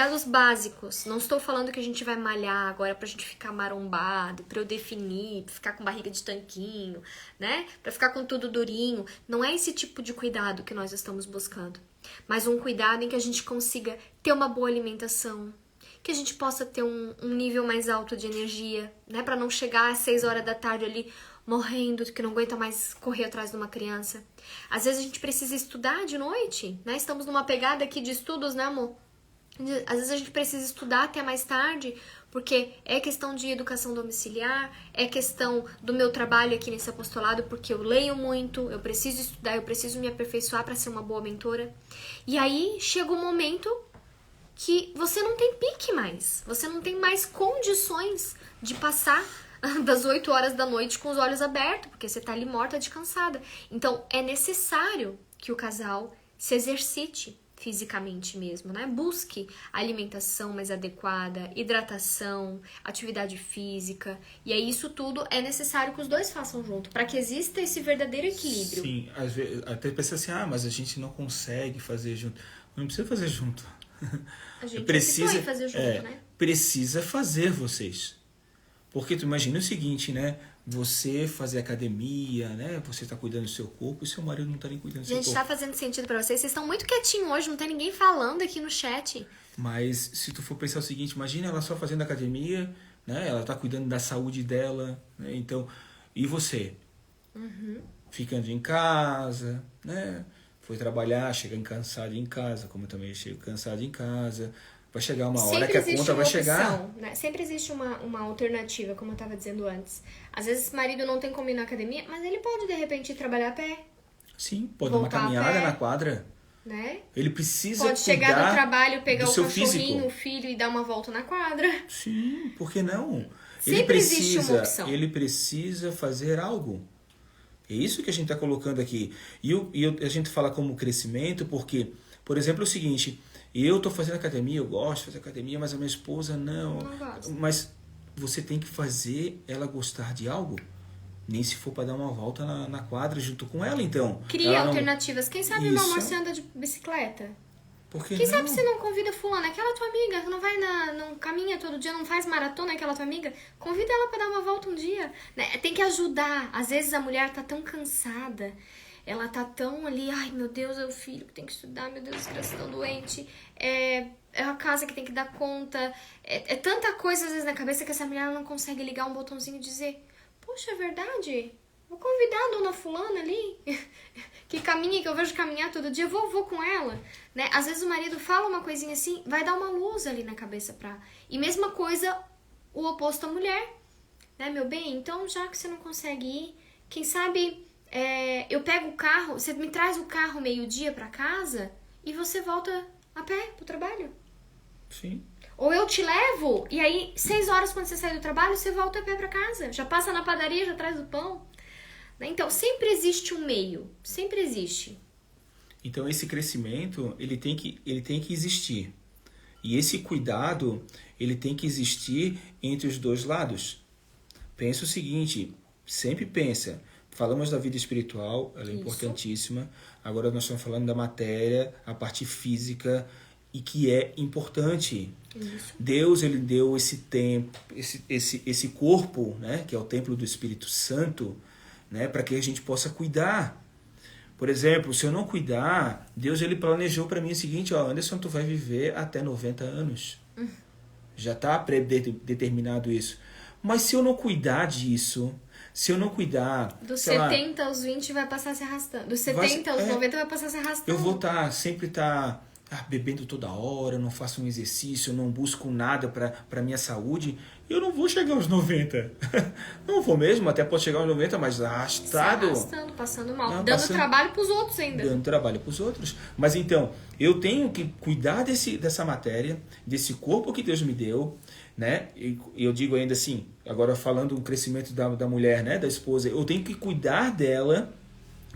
dos básicos. Não estou falando que a gente vai malhar agora pra gente ficar marombado, pra eu definir, pra ficar com barriga de tanquinho, né? Pra ficar com tudo durinho. Não é esse tipo de cuidado que nós estamos buscando. Mas um cuidado em que a gente consiga ter uma boa alimentação, que a gente possa ter um nível mais alto de energia, né? Pra não chegar às 6 horas da tarde ali morrendo, que não aguenta mais correr atrás de uma criança. Às vezes a gente precisa estudar de noite, né? Estamos numa pegada aqui de estudos, né, amor? Às vezes a gente precisa estudar até mais tarde, porque é questão de educação domiciliar, é questão do meu trabalho aqui nesse apostolado, porque eu leio muito, eu preciso estudar, eu preciso me aperfeiçoar para ser uma boa mentora. E aí chega um momento que você não tem pique mais, você não tem mais condições de passar das 8 horas da noite com os olhos abertos, porque você tá ali morta de cansada. Então é necessário que o casal se exercite fisicamente mesmo, né? Busque alimentação mais adequada, hidratação, atividade física. E aí isso tudo é necessário que os dois façam junto, para que exista esse verdadeiro equilíbrio. Sim, às vezes até pensa assim, mas a gente não consegue fazer junto. Não precisa fazer junto. A gente precisa fazer junto, né? Precisa fazer vocês. Porque tu imagina o seguinte, né? Você fazer academia, né? Você tá cuidando do seu corpo e seu marido não tá nem cuidando do seu corpo. Gente, tá fazendo sentido pra vocês? Vocês estão muito quietinhos hoje, não tem ninguém falando aqui no chat. Mas se tu for pensar o seguinte, imagina ela só fazendo academia, né? Ela tá cuidando da saúde dela, né? Então, e você? Ficando em casa, né? Foi trabalhar, chegando cansado em casa, como eu também chego cansado em casa. Vai chegar uma hora que a conta vai chegar. Né? Sempre existe uma alternativa, como eu estava dizendo antes. Às vezes o marido não tem como ir na academia, mas ele pode, de repente, ir trabalhar a pé. Sim, pode dar uma caminhada na quadra. Né? Ele precisa pode chegar do trabalho, pegar o cachorrinho, físico. o filho e dar uma volta na quadra. Sim, por que não? Sempre existe uma opção. Ele precisa fazer algo. É isso que a gente está colocando aqui. A gente fala como crescimento porque, por exemplo, é o seguinte, eu estou fazendo academia, eu gosto de fazer academia, mas a minha esposa não. Não gosta. Mas você tem que fazer ela gostar de algo. Nem se for para dar uma volta na quadra junto com ela, então. Cria Ela alternativas. Quem sabe, meu amor, você anda de bicicleta? Quem sabe você não convida fulana, aquela tua amiga, não vai não caminha todo dia, não faz maratona, aquela tua amiga, convida ela pra dar uma volta um dia, né? Tem que ajudar. Às vezes a mulher tá tão cansada, ela tá tão ali, ai meu Deus, é o filho que tem que estudar, meu Deus, os crianças estão doentes, é a casa que tem que dar conta, é tanta coisa às vezes na cabeça que essa mulher ela não consegue ligar um botãozinho e dizer, poxa, é verdade? Vou convidar a dona fulana ali, que caminha, que eu vejo caminhar todo dia, vou com ela, né? Às vezes o marido fala uma coisinha assim, vai dar uma luz ali na cabeça pra... E mesma coisa, o oposto à mulher, né, meu bem? Então, já que você não consegue ir, quem sabe eu pego o carro, você me traz o carro meio-dia pra casa e você volta a pé pro trabalho. Sim. Ou eu te levo, e aí 6 horas quando você sai do trabalho, você volta a pé pra casa. Já passa na padaria, já traz o pão. Então, sempre existe um meio. Sempre existe. Então, esse crescimento, ele tem que existir. E esse cuidado, ele tem que existir entre os dois lados. Pensa o seguinte, sempre pensa. Falamos da vida espiritual, ela é importantíssima. Agora nós estamos falando da matéria, a parte física, e que é importante. Isso. Deus, ele deu esse tempo, esse corpo, né, que é o templo do Espírito Santo, né, para que a gente possa cuidar. Por exemplo, se eu não cuidar, Deus ele planejou para mim o seguinte, ó, Anderson, tu vai viver até 90 anos. Já está predeterminado isso. Mas se eu não cuidar disso, se eu não cuidar... Dos 70 aos 20 vai passar se arrastando. Dos 70 aos 90 vai passar se arrastando. Eu vou sempre estar bebendo toda hora, não faço um exercício, não busco nada para minha saúde, eu não vou chegar aos 90. Não vou mesmo, até pode chegar aos 90, mas arrastado. Se arrastando, passando mal. Dando trabalho pros outros ainda. Dando trabalho pros outros. Mas então, eu tenho que cuidar dessa matéria, desse corpo que Deus me deu, né? E eu digo ainda assim, agora falando do crescimento da mulher, né? Da esposa, eu tenho que cuidar dela,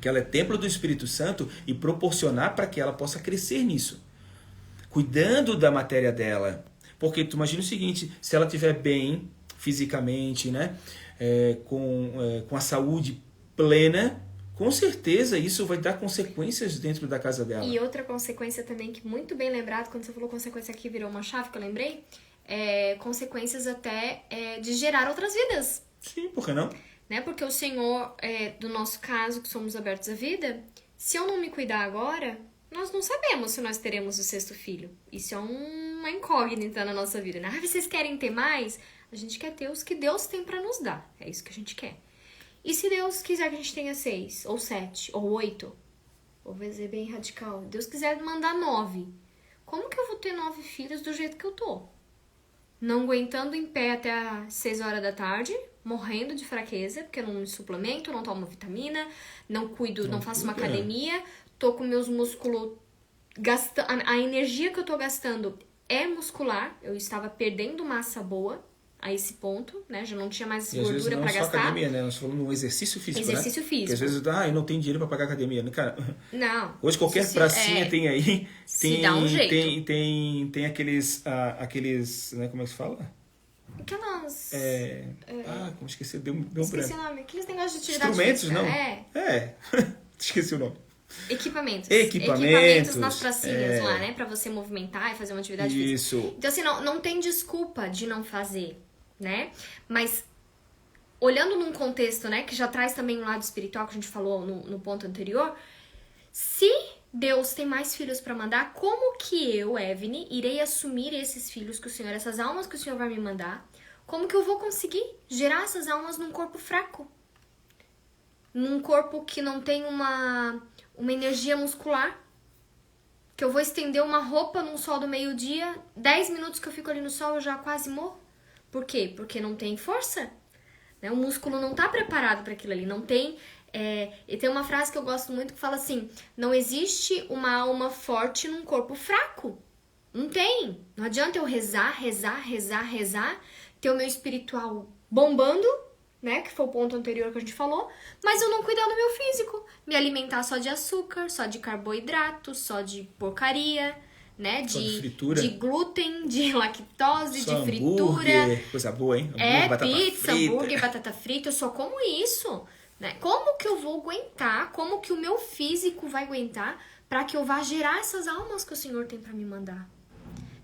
que ela é templo do Espírito Santo, e proporcionar para que ela possa crescer nisso. Cuidando da matéria dela. Porque tu imagina o seguinte, se ela estiver bem fisicamente, né, com a saúde plena, com certeza isso vai dar consequências dentro da casa dela. E outra consequência também, que muito bem lembrado, quando você falou consequência aqui, virou uma chave que eu lembrei, consequências até de gerar outras vidas. Sim, por que não? Né? Porque o Senhor, do nosso caso, que somos abertos à vida, se eu não me cuidar agora, nós não sabemos se nós teremos o 6º filho. Isso é uma incógnita na nossa vida, né? Vocês querem ter mais? A gente quer ter os que Deus tem pra nos dar. É isso que a gente quer. E se Deus quiser que a gente tenha 6, ou 7, ou 8? Vou dizer bem radical. Deus quiser mandar 9. Como que eu vou ter 9 filhos do jeito que eu tô? Não aguentando em pé até às 6 horas da tarde, morrendo de fraqueza, porque eu não me suplemento, não tomo vitamina, não cuido, não faço uma academia, tô com meus músculos gastando. A energia que eu tô gastando é muscular, eu estava perdendo massa boa a esse ponto, né? Já não tinha mais gordura para gastar. Não academia, né? Nós falamos no exercício físico, exercício físico. Porque às vezes, eu não tenho dinheiro para pagar academia. Cara, não. Hoje qualquer pracinha tem aí. Se dá um jeito. Tem aqueles, né? Como é que se fala? Aquelas... como esqueci, deu um esqueci o nome. Aqueles negócios de atividade instrumentos, física. Não? Esqueci o nome. Equipamentos nas pracinhas lá, né? Pra você movimentar e fazer uma atividade física. Então, assim, não tem desculpa de não fazer, né? Mas, olhando num contexto, né? Que já traz também um lado espiritual, que a gente falou no ponto anterior. Se Deus tem mais filhos pra mandar, como que eu, Evne, irei assumir esses filhos que o Senhor, essas almas que o Senhor vai me mandar? Como que eu vou conseguir gerar essas almas num corpo fraco? Num corpo que não tem uma energia muscular, que eu vou estender uma roupa num sol do meio-dia, 10 minutos que eu fico ali no sol eu já quase morro. Por quê? Porque não tem força, né? O músculo não tá preparado para aquilo ali, não tem... E tem uma frase que eu gosto muito que fala assim, não existe uma alma forte num corpo fraco. Não tem. Não adianta eu rezar, ter o meu espiritual bombando, né? Que foi o ponto anterior que a gente falou. Mas eu não cuidar do meu físico. Me alimentar só de açúcar, só de carboidrato, só de porcaria, né? Só de fritura. De glúten, de lactose, Só de fritura. hambúrguer, coisa boa, hein? Hambúrguer, batata Pizza, frita. hambúrguer, batata frita. Eu só como isso, né? Como que eu vou aguentar? Como que o meu físico vai aguentar para que eu vá gerar essas almas que o Senhor tem para me mandar?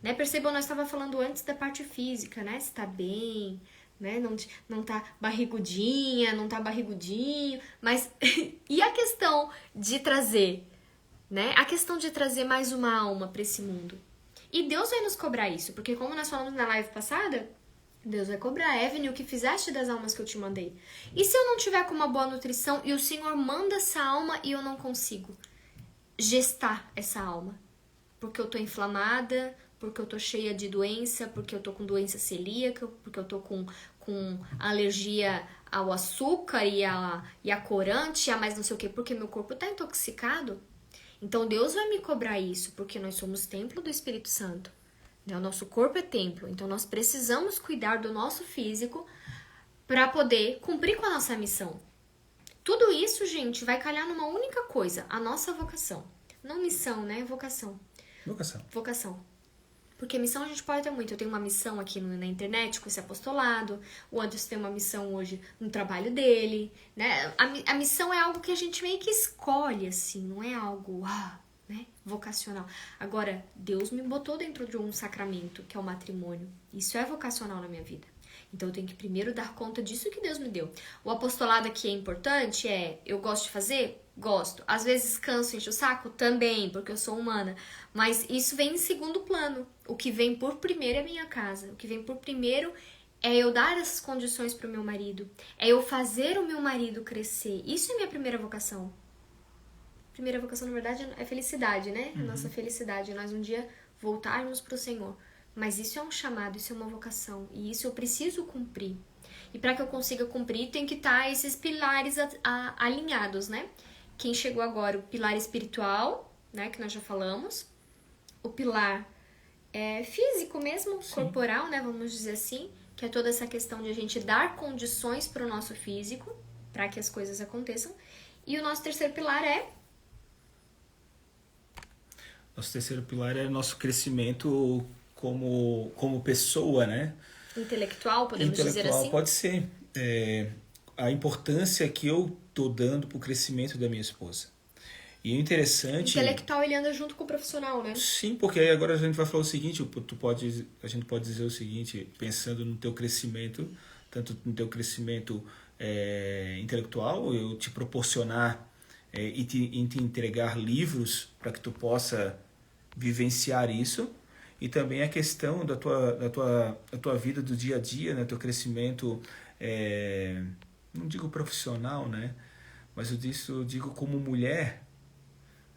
Né? Percebam, nós estava falando antes da parte física, né? Se tá bem, né? Não tá barrigudinha, não tá barrigudinho, mas e a questão de trazer, né? A questão de trazer mais uma alma para esse mundo. E Deus vai nos cobrar isso, porque como nós falamos na live passada, Deus vai cobrar, Evelyn, o que fizeste das almas que eu te mandei. E se eu não tiver com uma boa nutrição e o Senhor manda essa alma e eu não consigo gestar essa alma? Porque eu tô inflamada, porque eu tô cheia de doença, porque eu tô com doença celíaca, porque eu tô com alergia ao açúcar e a corante, a mais não sei o quê, porque meu corpo tá intoxicado. Então Deus vai me cobrar isso, porque nós somos templo do Espírito Santo. O nosso corpo é templo, então nós precisamos cuidar do nosso físico para poder cumprir com a nossa missão. Tudo isso, gente, vai calhar numa única coisa, a nossa vocação. Não missão, né? Vocação. Vocação. Porque missão a gente pode ter muito. Eu tenho uma missão aqui na internet com esse apostolado. O Anderson tem uma missão hoje no trabalho dele, né? A missão é algo que a gente meio que escolhe, assim. Não é algo, né? Vocacional. Agora, Deus me botou dentro de um sacramento, que é o matrimônio. Isso é vocacional na minha vida. Então, eu tenho que primeiro dar conta disso que Deus me deu. O apostolado aqui é importante, eu gosto de fazer? Gosto. Às vezes canso, encho o saco? Também, porque eu sou humana. Mas isso vem em segundo plano. O que vem por primeiro é a minha casa. O que vem por primeiro é eu dar essas condições para o meu marido. É eu fazer o meu marido crescer. Isso é minha primeira vocação. Primeira vocação, na verdade, é felicidade, né? A nossa felicidade. Nós um dia voltarmos para o Senhor. Mas isso é um chamado, isso é uma vocação. E isso eu preciso cumprir. E para que eu consiga cumprir, tem que estar esses pilares alinhados, né? Quem chegou agora, o pilar espiritual, né? Que nós já falamos. O pilar físico mesmo, sim, corporal, né? Vamos dizer assim. Que é toda essa questão de a gente dar condições para o nosso físico, para que as coisas aconteçam. E o nosso terceiro pilar é... Nosso terceiro pilar é nosso crescimento como pessoa, né? Intelectual, podemos dizer assim? Pode ser. A importância que eu tô dando pro crescimento da minha esposa. E o interessante... Intelectual, ele anda junto com o profissional, né? Sim, porque aí agora a gente vai falar o seguinte, a gente pode dizer o seguinte, pensando no teu crescimento, tanto no teu crescimento intelectual, eu te proporcionar e te entregar livros para que tu possa vivenciar isso, e também a questão da tua vida do dia a dia, né? Teu crescimento, não digo profissional, né? Mas eu digo como mulher,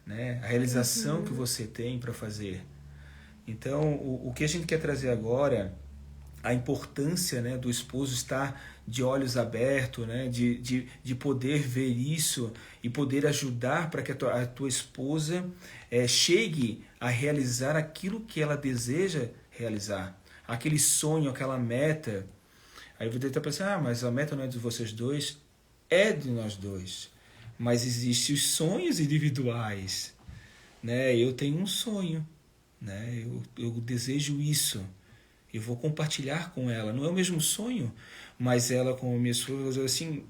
né? A realização que você tem para fazer. Então, o que a gente quer trazer agora, a importância, né, do esposo estar de olhos abertos, né, de poder ver isso e poder ajudar para que a tua esposa chegue a realizar aquilo que ela deseja realizar, aquele sonho, aquela meta. Aí você está pensando, mas a meta não é de vocês dois, é de nós dois, mas existem os sonhos individuais, né? Eu tenho um sonho, né? Eu desejo isso. Eu vou compartilhar com ela. Não é o mesmo sonho, mas ela com a minha esposa, assim,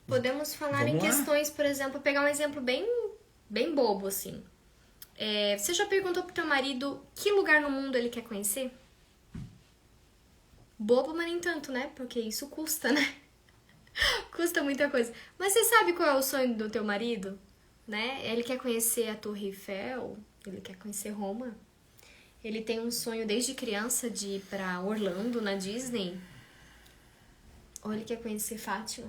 podemos falar em questões, por exemplo, pegar um exemplo bem, bem bobo, assim. Você já perguntou pro teu marido que lugar no mundo ele quer conhecer? Bobo, mas nem tanto, né? Porque isso custa, né? Custa muita coisa. Mas você sabe qual é o sonho do teu marido? Né? Ele quer conhecer a Torre Eiffel, ele quer conhecer Roma. Ele tem um sonho desde criança de ir pra Orlando, na Disney. Ou ele quer conhecer Fátima.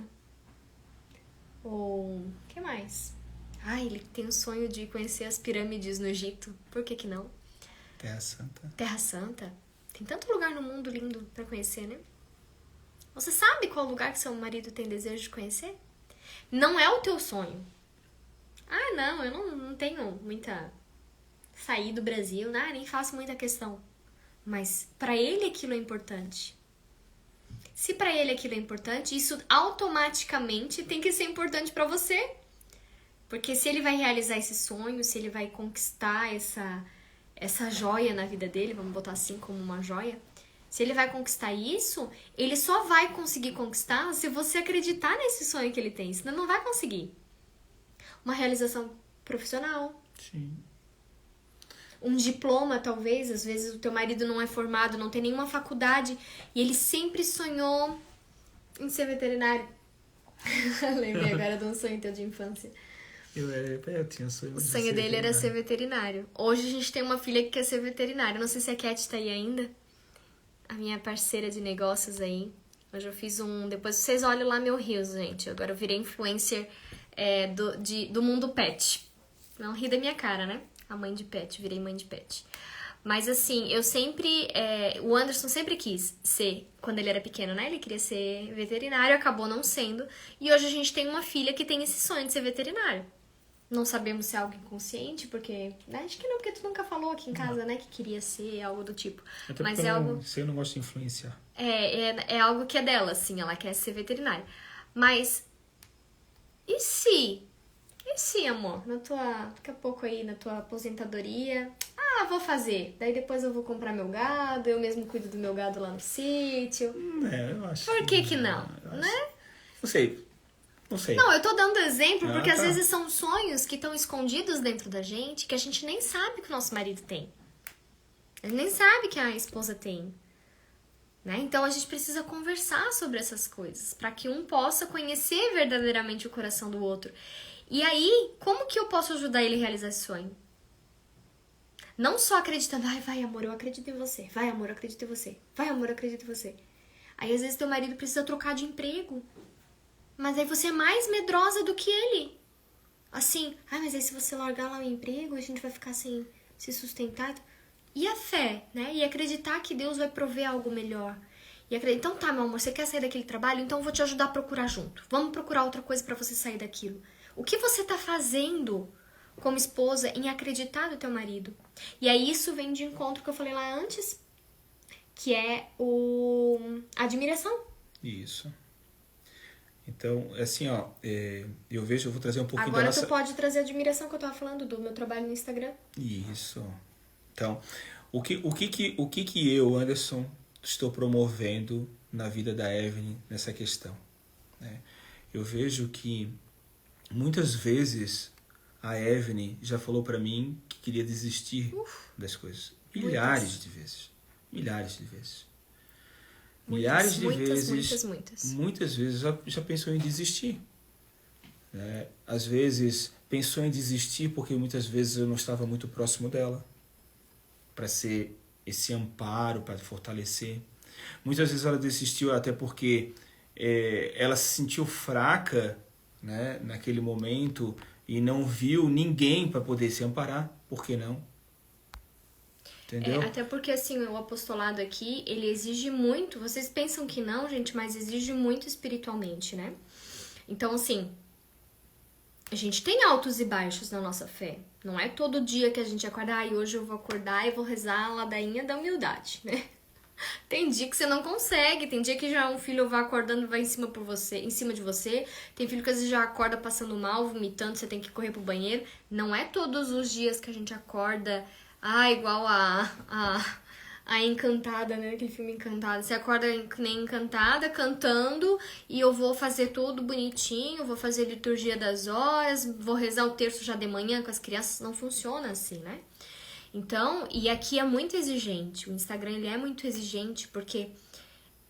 Ou... o que mais? Ele tem um sonho de conhecer as pirâmides no Egito. Por que não? Terra Santa. Terra Santa. Tem tanto lugar no mundo lindo pra conhecer, né? Você sabe qual lugar que seu marido tem desejo de conhecer? Não é o teu sonho. Não, eu não tenho muita... sair do Brasil, nem faço muita questão. Mas para ele aquilo é importante. Se pra ele aquilo é importante, isso automaticamente tem que ser importante pra você. Porque se ele vai realizar esse sonho, se ele vai conquistar essa joia na vida dele, vamos botar assim como uma joia, se ele vai conquistar isso, ele só vai conseguir conquistar se você acreditar nesse sonho que ele tem, senão não vai conseguir. Uma realização profissional. Sim. Um diploma, talvez, às vezes o teu marido não é formado, não tem nenhuma faculdade, e ele sempre sonhou em ser veterinário. Lembrei agora de um sonho teu de infância. Eu tinha sonho. O sonho dele era ser veterinário. Hoje a gente tem uma filha que quer ser veterinária. Não sei se a Cat tá aí ainda. A minha parceira de negócios aí. Hoje eu fiz um... Depois vocês olham lá meu Reels, gente. Agora eu virei influencer do mundo pet. Não ri da minha cara, né? A mãe de pet. Virei mãe de pet. Mas assim, eu sempre... o Anderson sempre quis ser... Quando ele era pequeno, né? Ele queria ser veterinário. Acabou não sendo. E hoje a gente tem uma filha que tem esse sonho de ser veterinário. Não sabemos se é algo inconsciente, porque... Né? Acho que não, porque tu nunca falou aqui em casa, né? Que queria ser algo do tipo. Até mas é algo... Eu não gosto de influenciar. É algo que é dela, assim. Ela quer ser veterinária. Mas... E se, amor? Daqui a pouco aí, na tua aposentadoria... Ah, vou fazer. Daí depois eu vou comprar meu gado. Eu mesmo cuido do meu gado lá no sítio. Eu acho... Por que não? Né? Não sei. Não sei. Não, eu tô dando exemplo porque às tá. vezes são sonhos que estão escondidos dentro da gente que a gente nem sabe que o nosso marido tem. Ele nem sabe que a esposa tem. Né? Então a gente precisa conversar sobre essas coisas para que um possa conhecer verdadeiramente o coração do outro. E aí, como que eu posso ajudar ele a realizar esse sonho? Não só acreditando, ai, vai amor, eu acredito em você. Vai amor, eu acredito em você. Vai amor, eu acredito em você. Aí às vezes teu marido precisa trocar de emprego. Mas aí você é mais medrosa do que ele. Assim, mas aí se você largar lá o emprego, a gente vai ficar sem se sustentar. E a fé, né? E acreditar que Deus vai prover algo melhor. Então tá, meu amor, você quer sair daquele trabalho? Então eu vou te ajudar a procurar junto. Vamos procurar outra coisa pra você sair daquilo. O que você tá fazendo como esposa em acreditar no teu marido? E aí isso vem de encontro que eu falei lá antes, que é a admiração. Isso. Então, assim, ó, eu vou trazer um pouquinho Agora da nossa... tu pode trazer a admiração que eu tava falando do meu trabalho no Instagram. Isso. Então, o que eu, Anderson, estou promovendo na vida da Evelyn nessa questão? Né? Eu vejo que muitas vezes a Evelyn já falou para mim que queria desistir das coisas. Milhares de vezes. Milhares de vezes. Muitas vezes já pensou em desistir. Né? Às vezes pensou em desistir porque muitas vezes eu não estava muito próximo dela para ser esse amparo, para fortalecer. Muitas vezes ela desistiu até porque ela se sentiu fraca, né, naquele momento e não viu ninguém para poder se amparar. Por que não? Entendeu? Até porque, assim, o apostolado aqui, ele exige muito. Vocês pensam que não, gente, mas exige muito espiritualmente, né? Então, assim, a gente tem altos e baixos na nossa fé. Não é todo dia que a gente acorda, hoje eu vou acordar e vou rezar a ladainha da humildade, né? Tem dia que você não consegue, tem dia que já um filho vai acordando e vai em cima de você. Tem filho que às vezes já acorda passando mal, vomitando, você tem que correr pro banheiro. Não é todos os dias que a gente acorda... igual a Encantada, né? Aquele filme Encantada. Você acorda nem Encantada, cantando, e eu vou fazer tudo bonitinho, vou fazer liturgia das horas, vou rezar o terço já de manhã com as crianças. Não funciona assim, né? Então, e aqui é muito exigente. O Instagram, ele é muito exigente, porque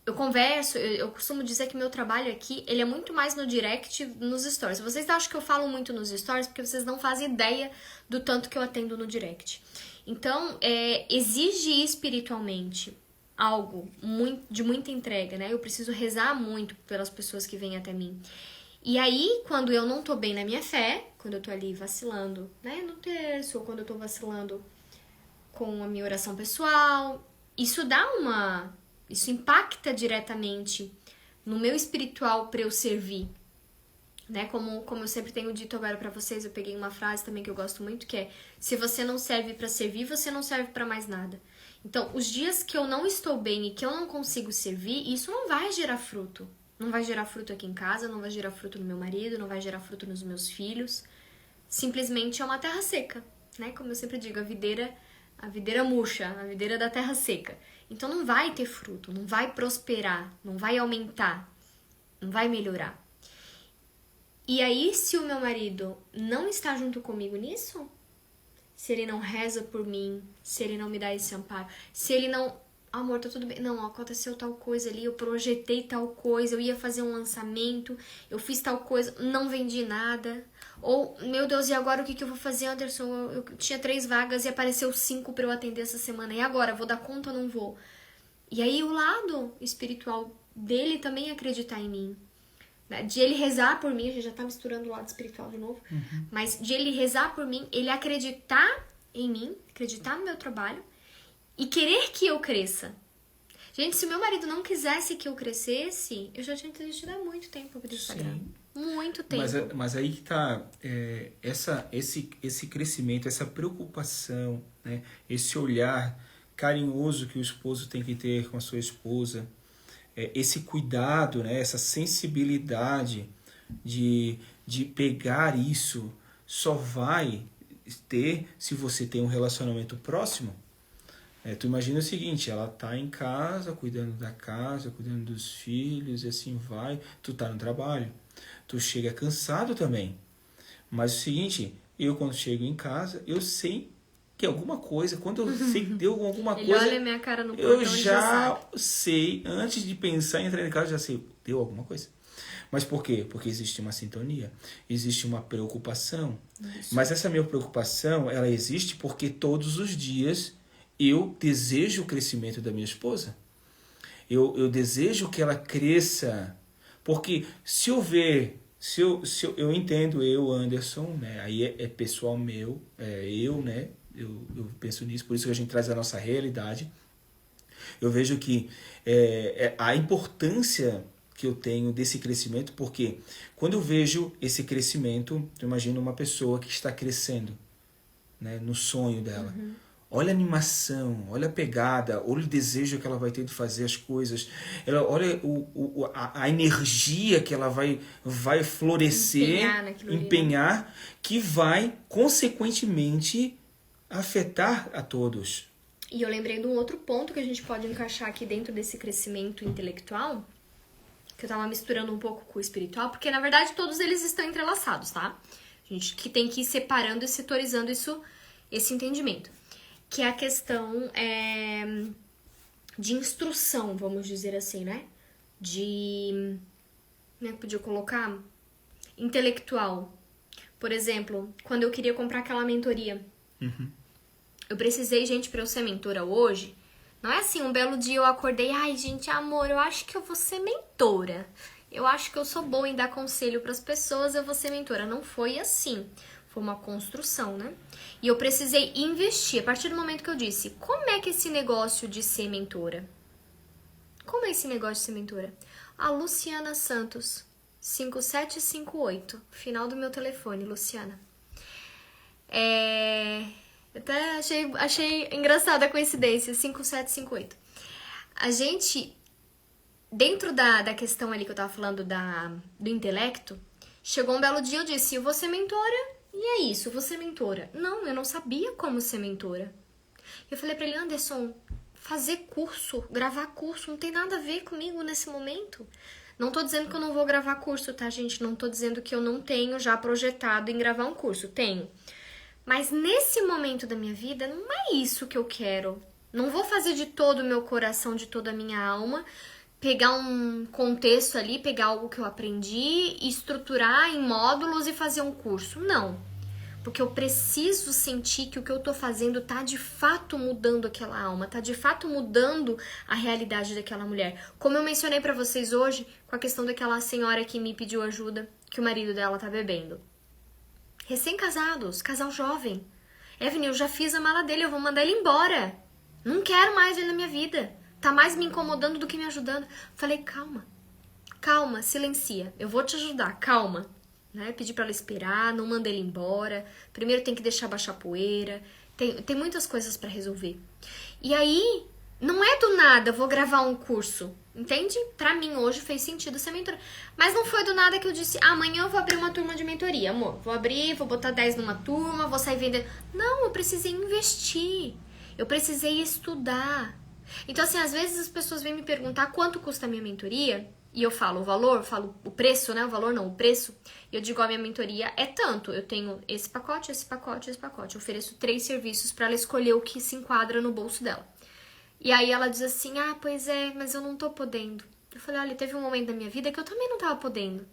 eu converso, eu costumo dizer que meu trabalho aqui, ele é muito mais no direct, nos stories. Vocês acham que eu falo muito nos stories porque vocês não fazem ideia do tanto que eu atendo no direct. Então, exige espiritualmente algo de muita entrega, né? Eu preciso rezar muito pelas pessoas que vêm até mim. E aí, quando eu não tô bem na minha fé, quando eu tô ali vacilando, né, no terço, ou quando eu tô vacilando com a minha oração pessoal, isso impacta diretamente no meu espiritual para eu servir. Né? Como eu sempre tenho dito agora pra vocês, eu peguei uma frase também que eu gosto muito, que é: se você não serve pra servir, você não serve pra mais nada. Então, os dias que eu não estou bem e que eu não consigo servir, isso não vai gerar fruto. Não vai gerar fruto aqui em casa, não vai gerar fruto no meu marido, não vai gerar fruto nos meus filhos. Simplesmente é uma terra seca, né? Como eu sempre digo, a videira murcha, a videira da terra seca. Então não vai ter fruto, não vai prosperar, não vai aumentar, não vai melhorar. E aí, se o meu marido não está junto comigo nisso, se ele não reza por mim, se ele não me dá esse amparo, se ele não... Amor, tá tudo bem. Não, aconteceu tal coisa ali, eu projetei tal coisa, eu ia fazer um lançamento, eu fiz tal coisa, não vendi nada. Ou, meu Deus, e agora o que eu vou fazer, Anderson? Eu tinha 3 vagas e apareceu 5 para eu atender essa semana. E agora, vou dar conta ou não vou? E aí o lado espiritual dele também acreditar em mim. De ele rezar por mim, a gente já tá misturando o lado espiritual de novo, mas de ele rezar por mim, ele acreditar em mim, acreditar no meu trabalho e querer que eu cresça. Gente, se o meu marido não quisesse que eu crescesse, eu já tinha desistido há muito tempo do Instagram. Sim. Muito tempo. Mas aí que tá esse crescimento, essa preocupação, né? Esse olhar carinhoso que o esposo tem que ter com a sua esposa, esse cuidado, né? Essa sensibilidade de pegar isso, só vai ter se você tem um relacionamento próximo. Tu imagina o seguinte, ela tá em casa, cuidando da casa, cuidando dos filhos, e assim vai. Tu tá no trabalho, tu chega cansado também. Mas o seguinte, eu quando chego em casa, eu sei que alguma coisa, quando eu sei que deu alguma Ele coisa... olha minha cara no eu já sei, antes de pensar em entrar em casa, já sei, deu alguma coisa. Mas por quê? Porque existe uma sintonia, existe uma preocupação. Isso. Mas essa minha preocupação, ela existe porque todos os dias eu desejo o crescimento da minha esposa. Eu desejo que ela cresça. Porque se eu ver, eu entendo, Anderson, né? Aí é pessoal meu, né? Eu penso nisso, por isso que a gente traz a nossa realidade. Eu vejo que a importância que eu tenho desse crescimento, porque quando eu vejo esse crescimento, eu imagino uma pessoa que está crescendo, né, no sonho dela. Olha a animação, olha a pegada, olha o desejo que ela vai ter de fazer as coisas. Olha a energia que ela vai florescer, empenhar, que vai, consequentemente, afetar a todos. E eu lembrei de um outro ponto que a gente pode encaixar aqui dentro desse crescimento intelectual, que eu tava misturando um pouco com o espiritual, porque na verdade todos eles estão entrelaçados, tá? A gente que tem que ir separando e setorizando esse entendimento. Que é a questão de instrução, vamos dizer assim, né? Como é que podia colocar? Intelectual. Por exemplo, quando eu queria comprar aquela mentoria, eu precisei, gente, pra eu ser mentora hoje. Não é assim, um belo dia eu acordei, ai, gente, amor, eu acho que eu vou ser mentora. Eu acho que eu sou boa em dar conselho pras pessoas, eu vou ser mentora. Não foi assim. Foi uma construção, né? E eu precisei investir. A partir do momento que eu disse, como é que esse negócio de ser mentora? Como é esse negócio de ser mentora? A Luciana Santos, 5758. Final do meu telefone, Luciana. Até achei engraçada a coincidência, 5758. A gente, dentro da questão ali que eu tava falando do intelecto, chegou um belo dia eu disse, eu vou ser mentora, e é isso, eu vou ser mentora. Não, eu não sabia como ser mentora. Eu falei pra ele, Anderson, fazer curso, gravar curso, não tem nada a ver comigo nesse momento. Não tô dizendo que eu não vou gravar curso, tá, gente? Não tô dizendo que eu não tenho já projetado em gravar um curso, tenho. Mas nesse momento da minha vida, não é isso que eu quero. Não vou fazer de todo o meu coração, de toda a minha alma, pegar um contexto ali, pegar algo que eu aprendi, estruturar em módulos e fazer um curso. Não. Porque eu preciso sentir que o que eu tô fazendo tá de fato mudando aquela alma, tá de fato mudando a realidade daquela mulher. Como eu mencionei pra vocês hoje, com a questão daquela senhora que me pediu ajuda, que o marido dela tá bebendo. Recém-casados, casal jovem. Evelyn, eu já fiz a mala dele, eu vou mandar ele embora. Não quero mais ele na minha vida. Tá mais me incomodando do que me ajudando. Falei, calma, silencia. Eu vou te ajudar, calma. Né? Pedi pra ela esperar, não manda ele embora. Primeiro tem que deixar baixar a poeira. Tem muitas coisas pra resolver. E aí, não é do nada, eu vou gravar um curso. Entende? Pra mim, hoje, fez sentido ser mentora. Mas não foi do nada que eu disse, amanhã eu vou abrir uma turma de mentoria, amor. Vou abrir, vou botar 10 numa turma, vou sair vendendo. Não, eu precisei investir. Eu precisei estudar. Então, assim, às vezes as pessoas vêm me perguntar quanto custa a minha mentoria. E eu falo o valor, falo o preço, né? O valor não, o preço. E eu digo, a minha mentoria é tanto. Eu tenho esse pacote, esse pacote, esse pacote. Eu ofereço 3 serviços pra ela escolher o que se enquadra no bolso dela. E aí ela diz assim, pois é, mas eu não tô podendo. Eu falei, olha, teve um momento da minha vida que eu também não tava podendo.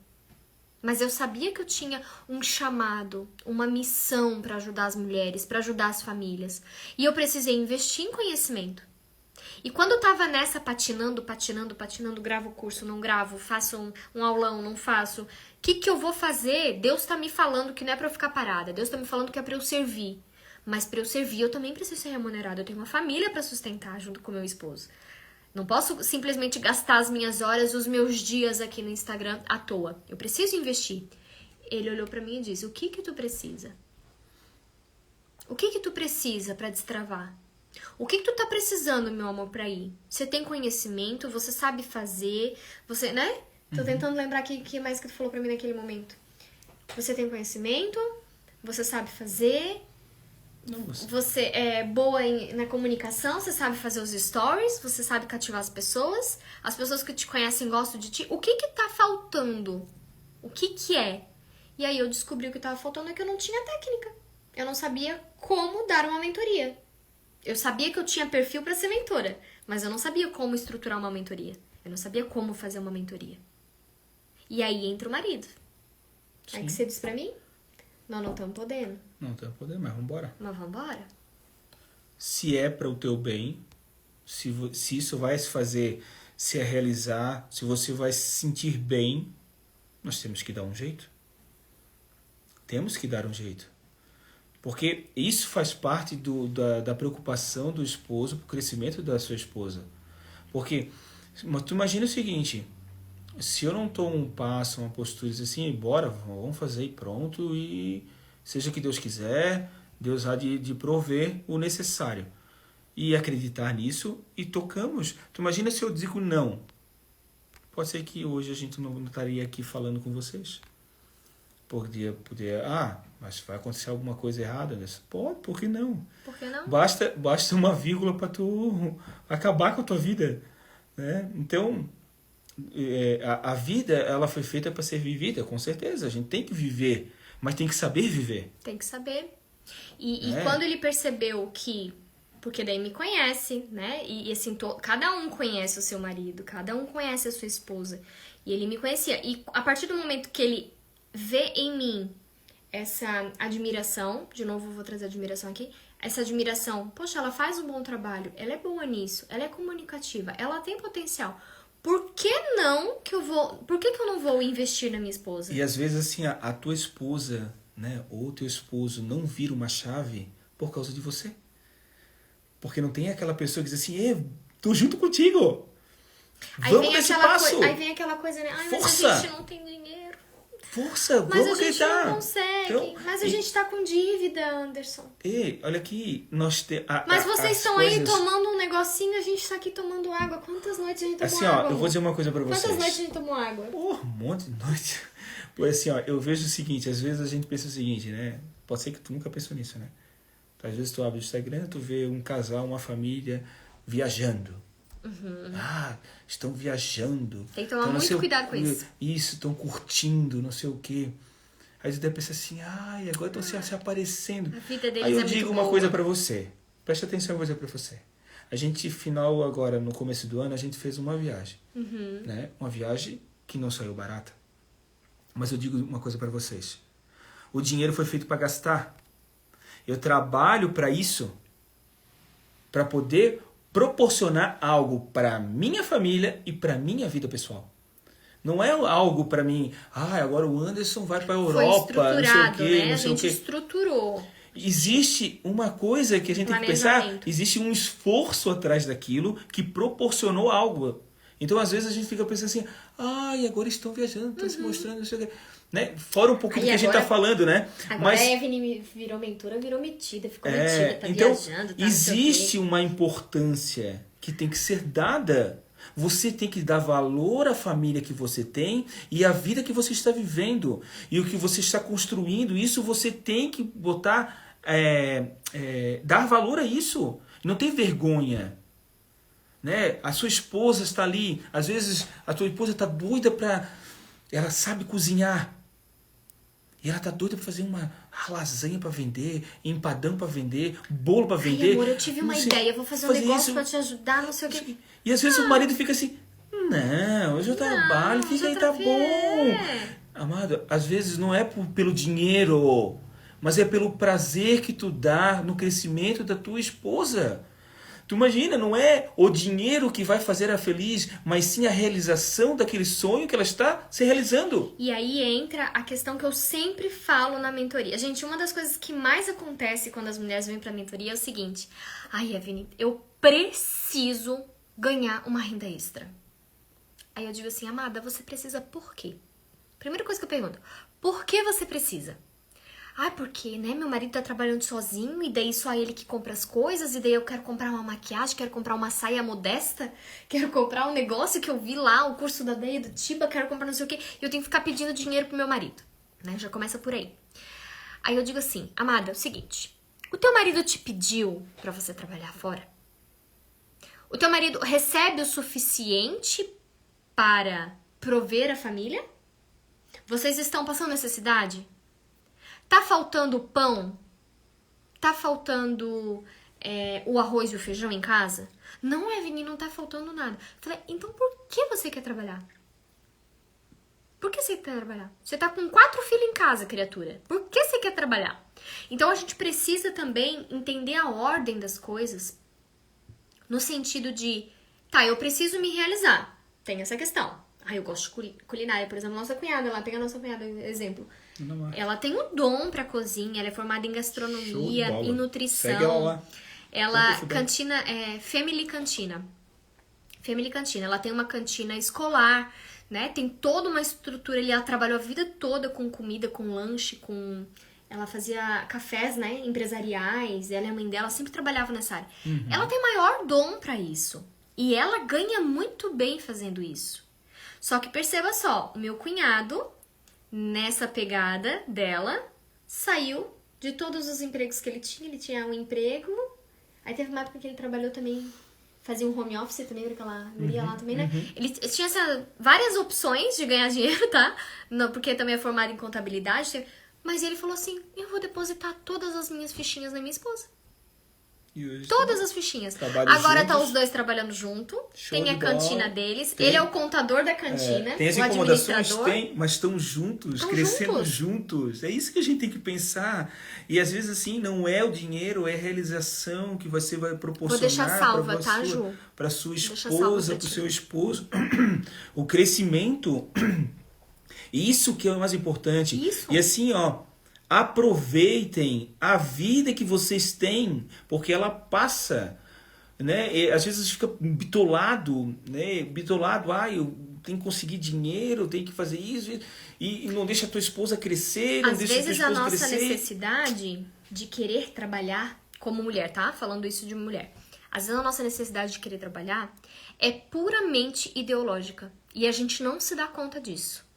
Mas eu sabia que eu tinha um chamado, uma missão pra ajudar as mulheres, pra ajudar as famílias. E eu precisei investir em conhecimento. E quando eu tava nessa patinando, gravo o curso, não gravo, faço um aulão, não faço. O que eu vou fazer? Deus tá me falando que não é pra eu ficar parada. Deus tá me falando que é pra eu servir. Mas para eu servir, eu também preciso ser remunerada. Eu tenho uma família para sustentar junto com meu esposo. Não posso simplesmente gastar as minhas horas, os meus dias aqui no Instagram à toa. Eu preciso investir. Ele olhou para mim e disse, o que tu precisa? O que tu precisa para destravar? O que tu tá precisando, meu amor, para ir? Você tem conhecimento, você sabe fazer, você, né? Tô tentando lembrar o que mais que tu falou para mim naquele momento. Você tem conhecimento, você sabe fazer... Você é boa na comunicação, você sabe fazer os stories, você sabe cativar as pessoas que te conhecem gostam de ti. O que tá faltando? O que é? E aí eu descobri o que tava faltando é que eu não tinha técnica. Eu não sabia como dar uma mentoria. Eu sabia que eu tinha perfil para ser mentora, mas eu não sabia como estruturar uma mentoria. Eu não sabia como fazer uma mentoria. E aí entra o marido. Sim. Aí que você disse pra mim? Nós não estamos podendo. Não estamos podendo, mas vambora. Mas vambora. Se é para o teu bem, se isso vai se fazer, se é realizar, se você vai se sentir bem, nós temos que dar um jeito. Temos que dar um jeito. Porque isso faz parte da preocupação do esposo para o crescimento da sua esposa. Porque tu imagina o seguinte, se eu não tomo um passo, uma postura assim, bora, vamos fazer e pronto, e seja o que Deus quiser, Deus há de prover o necessário. E acreditar nisso e tocamos. Tu imagina se eu digo não. Pode ser que hoje a gente não estaria aqui falando com vocês. Podia, mas vai acontecer alguma coisa errada nessa? Pode, por que não? Por que não? Basta uma vírgula para tu acabar com a tua vida, né? Então, a vida, ela foi feita para ser vivida, com certeza. A gente tem que viver, mas tem que saber viver. Tem que saber. E quando ele percebeu que... Porque daí me conhece, né? E assim, cada um conhece o seu marido, cada um conhece a sua esposa. E ele me conhecia. E a partir do momento que ele vê em mim essa admiração, de novo eu vou trazer admiração aqui, essa admiração, poxa, ela faz um bom trabalho, ela é boa nisso, ela é comunicativa, ela tem potencial. Por que eu não vou investir na minha esposa? E às vezes assim, a tua esposa, né, ou teu esposo não vira uma chave por causa de você. Porque não tem aquela pessoa que diz assim, tô junto contigo. Vamos nesse passo. Aí vem aquela coisa, né? Força. Mas a gente não tem dinheiro. Força, mas vamos a gente acreditar. Não consegue. Então, mas a gente tá com dívida, Anderson. Ei, olha aqui, mas vocês estão aí tomando um negocinho, a gente tá aqui tomando água. Quantas noites a gente tomou água? Assim, eu vou dizer uma coisa pra vocês. Quantas noites a gente tomou água? Um monte de noites. Pois assim, eu vejo o seguinte, às vezes a gente pensa o seguinte, né? Pode ser que tu nunca pensou nisso, né? Às vezes tu abre o Instagram, tu vê um casal, uma família viajando. Uhum. Estão viajando. Tem que tomar muito cuidado com isso. Isso, estão curtindo, não sei o quê. Aí tu deve pensar assim, agora estão se aparecendo. A vida deles aí eu é digo muito uma boa. coisa pra você. Presta atenção, eu vou dizer pra você. A gente, final agora, no começo do ano, a gente fez uma viagem. Uhum. Né? Uma viagem que não saiu barata. Mas eu digo uma coisa pra vocês. O dinheiro foi feito pra gastar. Eu trabalho para isso, para poder proporcionar algo para minha família e para minha vida pessoal. Não é algo para mim, agora o Anderson vai para a Europa, não sei o quê, né? não sei o quê. A gente estruturou. Existe uma coisa que a gente tem que pensar, existe um esforço atrás daquilo que proporcionou algo. Então, às vezes, a gente fica pensando assim, agora estão viajando, estão se mostrando, não sei o quê. né? Fora um pouquinho do que a gente agora, tá falando, né? Agora Mas a Evelyn virou mentora, virou metida, ficou metida, tá então viajando, tá existe uma importância que tem que ser dada. Você tem que dar valor à família que você tem e à vida que você está vivendo e o que você está construindo. Isso você tem que botar, dar valor a isso. Não tem vergonha. Né? A sua esposa está ali, às vezes a tua esposa está doida para, ela sabe cozinhar e ela está doida para fazer uma lasanha para vender, empadão para vender, bolo para vender. Ai, amor, eu tive uma ideia, vou fazer um negócio para te ajudar, não sei o que. E às vezes o marido fica assim, não, eu já trabalho, fica aí, tá bom. Amado, às vezes não é pelo dinheiro, mas é pelo prazer que tu dá no crescimento da tua esposa. Tu imagina, não é o dinheiro que vai fazer ela feliz, mas sim a realização daquele sonho que ela está se realizando. E aí entra a questão que eu sempre falo na mentoria. Gente, uma das coisas que mais acontece quando as mulheres vêm pra mentoria é o seguinte. Ai, Evelyn, eu preciso ganhar uma renda extra. Aí eu digo assim, amada, você precisa por quê? Primeira coisa que eu pergunto, por que você precisa? Ah, porque, né, meu marido tá trabalhando sozinho e daí só ele que compra as coisas e daí eu quero comprar uma maquiagem, quero comprar uma saia modesta, quero comprar um negócio que eu vi lá, o curso da Deia do Tiba, quero comprar não sei o quê, e eu tenho que ficar pedindo dinheiro pro meu marido, né, já começa por aí. Aí eu digo assim, amada, é o seguinte, o teu marido te pediu pra você trabalhar fora? O teu marido recebe o suficiente para prover a família? Vocês estão passando necessidade? Tá faltando pão? Tá faltando o arroz e o feijão em casa? Não, Evelyn, não tá faltando nada. Falei, então por que você quer trabalhar? Por que você quer trabalhar? Você tá com 4 filhos em casa, criatura. Por que você quer trabalhar? Então a gente precisa também entender a ordem das coisas no sentido de, tá, eu preciso me realizar. Tem essa questão. Ah, eu gosto de culinária, por exemplo, nossa cunhada, ela pega a nossa cunhada, exemplo. Ela tem um dom pra cozinha, ela é formada em gastronomia e nutrição. Segue ela lá. Ela, cantina, Family Cantina. Family Cantina, ela tem uma cantina escolar, né? Tem toda uma estrutura ali, ela trabalhou a vida toda com comida, com lanche, com... Ela fazia cafés, né, empresariais, ela e a mãe dela sempre trabalhavam nessa área. Uhum. Ela tem maior dom pra isso. E ela ganha muito bem fazendo isso. Só que perceba só, o meu cunhado, nessa pegada dela, saiu de todos os empregos que ele tinha um emprego, aí teve uma época que ele trabalhou também, fazia um home office, tu lembra aquela guria lá também, né? Ele tinha várias opções de ganhar dinheiro, tá? Não, porque também é formado em contabilidade, mas ele falou assim, eu vou depositar todas as minhas fichinhas na minha esposa. Todas as fichinhas. Agora tá os dois trabalhando junto. Tem a cantina deles. Ele é o contador da cantina. Tem as incomodações? Tem, mas estão juntos, crescendo juntos. É isso que a gente tem que pensar. E às vezes assim, não é o dinheiro, é a realização que você vai proporcionar. Vou deixar salva, tá, Ju? Para sua esposa, para o seu esposo. O crescimento. Isso que é o mais importante. Isso. E assim, ó. Aproveitem a vida que vocês têm, porque ela passa, né? E às vezes fica bitolado, né? Bitolado, eu tenho que conseguir dinheiro, eu tenho que fazer isso, e não deixa a tua esposa crescer, não deixa a tua esposa crescer. Às vezes a nossa necessidade de querer trabalhar como mulher, tá? Falando isso de mulher. Às vezes a nossa necessidade de querer trabalhar é puramente ideológica, e a gente não se dá conta disso.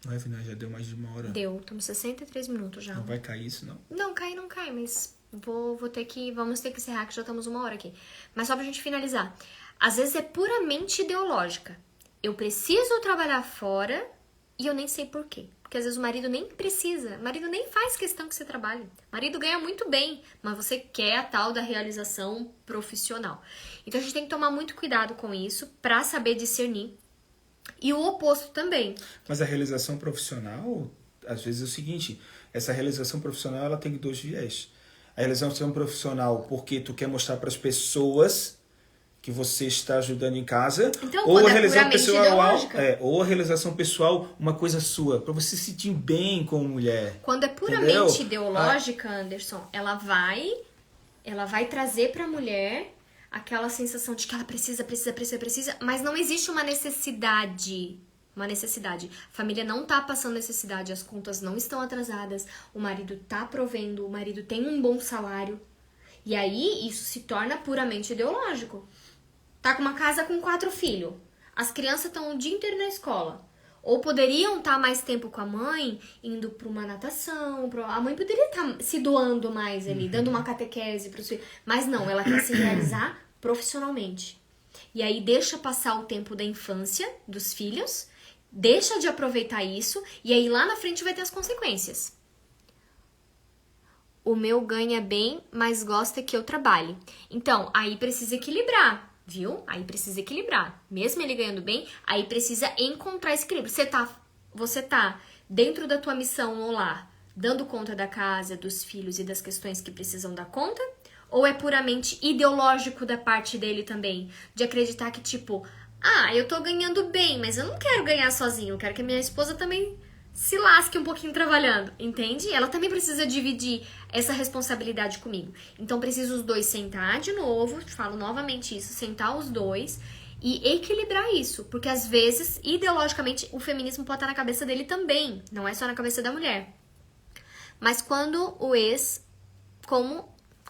Não é, Vina, já deu mais de 1 hora. Deu, estamos 63 minutos já. Não vai cair isso, não? Não cai, mas vamos ter que encerrar, que já estamos 1 hora aqui. Mas só pra gente finalizar. Às vezes é puramente ideológica. Eu preciso trabalhar fora e eu nem sei por quê. Porque às vezes o marido nem precisa, o marido nem faz questão que você trabalhe. O marido ganha muito bem, mas você quer a tal da realização profissional. Então a gente tem que tomar muito cuidado com isso pra saber discernir. E o oposto também. Mas a realização profissional, às vezes é o seguinte, essa realização profissional ela tem 2 viés. A realização profissional porque tu quer mostrar para as pessoas que você está ajudando em casa, então, ou a realização pessoal, ou a realização pessoal, uma coisa sua, para você se sentir bem como mulher. Quando é puramente ideológica, Anderson, ela vai trazer para a mulher aquela sensação de que ela precisa, mas não existe uma necessidade uma necessidade. A família não tá passando necessidade, as contas não estão atrasadas, o marido tá provendo, o marido tem um bom salário. E aí, isso se torna puramente ideológico. Tá com uma casa com 4 filhos, as crianças estão o dia inteiro na escola. Ou poderiam estar mais tempo com a mãe, indo para uma natação. A mãe poderia estar se doando mais ali, dando uma catequese para os filhos. Mas não, ela quer se realizar profissionalmente. E aí deixa passar o tempo da infância dos filhos, deixa de aproveitar isso, e aí lá na frente vai ter as consequências. O meu ganha bem, mas gosta que eu trabalhe. Então, aí precisa equilibrar. Viu? Aí precisa equilibrar. Mesmo ele ganhando bem, aí precisa encontrar esse equilíbrio. Você tá dentro da tua missão no lar, dando conta da casa, dos filhos e das questões que precisam dar conta? Ou é puramente ideológico da parte dele também? De acreditar que, tipo, eu tô ganhando bem, mas eu não quero ganhar sozinho. Eu quero que a minha esposa também se lasque um pouquinho trabalhando, entende? Ela também precisa dividir essa responsabilidade comigo. Então, preciso os dois sentar de novo, falo novamente isso, sentar os dois e equilibrar isso. Porque, às vezes, ideologicamente, o feminismo pode estar na cabeça dele também, não é só na cabeça da mulher. Mas quando o ex, como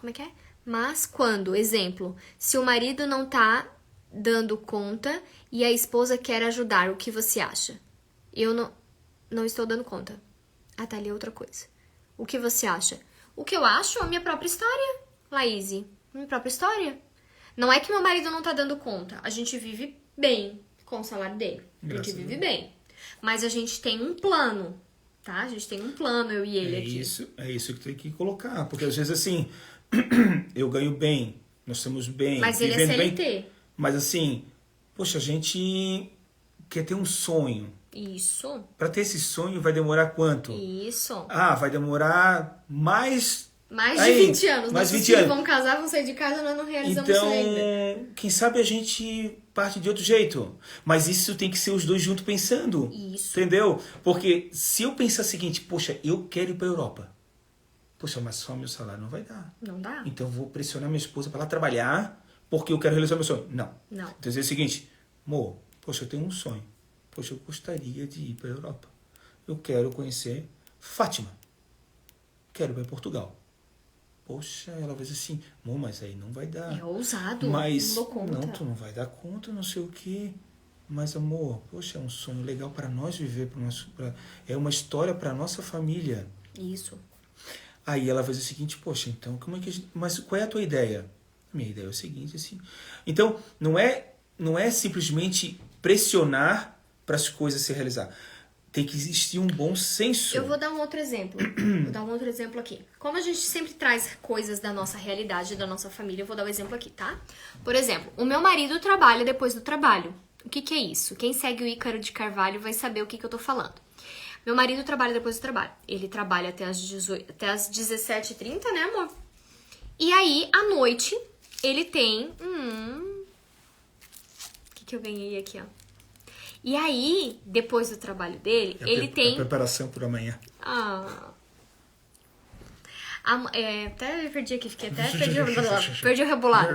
é que é? Mas quando, exemplo, se o marido não tá dando conta e a esposa quer ajudar, o que você acha? Eu não estou dando conta. Tá ali outra coisa. O que você acha? O que eu acho é a minha própria história, Laís. Minha própria história. Não é que meu marido não tá dando conta. A gente vive bem com o salário dele. A gente vive bem. Mas a gente tem um plano, tá? A gente tem um plano, eu e ele aqui. É isso que tem que colocar. Porque às vezes assim, eu ganho bem, nós estamos bem. Mas ele é CLT. Bem, mas assim, poxa, a gente quer ter um sonho. Isso. Para ter esse sonho vai demorar quanto? Isso. Vai demorar mais de 20 anos. Mais Nossos 20 anos. Filhos vão casar, vão sair de casa, nós não realizamos isso ainda. Então, quem sabe a gente parte de outro jeito. Mas isso tem que ser os dois juntos pensando. Isso. Entendeu? Porque se eu pensar o seguinte, poxa, eu quero ir para a Europa. Poxa, mas só meu salário não vai dar. Não dá. Então eu vou pressionar minha esposa para ela trabalhar porque eu quero realizar meu sonho. Não. Então dizer o seguinte, amor, poxa, eu tenho um sonho. Poxa, eu gostaria de ir para a Europa. Eu quero conhecer Fátima. Quero ir para Portugal. Poxa, ela vai dizer assim, amor, mas aí não vai dar. É ousado, mas, não dou conta. Não, tu não vai dar conta, não sei o quê. Mas, amor, poxa, é um sonho legal para nós viver. É uma história para nossa família. Isso. Aí ela vai dizer o seguinte, poxa, então, como é que a gente... Mas qual é a tua ideia? A minha ideia é o seguinte, assim... Então, não é simplesmente pressionar para as coisas se realizar. Tem que existir um bom senso. Eu vou dar um outro exemplo. Vou dar um outro exemplo aqui. Como a gente sempre traz coisas da nossa realidade, da nossa família, eu vou dar um exemplo aqui, tá? Por exemplo, o meu marido trabalha depois do trabalho. O que é isso? Quem segue o Ícaro de Carvalho vai saber o que eu tô falando. Meu marido trabalha depois do trabalho. Ele trabalha até as 17h30, né, amor? E aí, à noite, ele tem... O que eu ganhei aqui, ó? E aí, depois do trabalho dele, ele tem... A preparação por amanhã. Até perdi aqui, perdi o rebolado.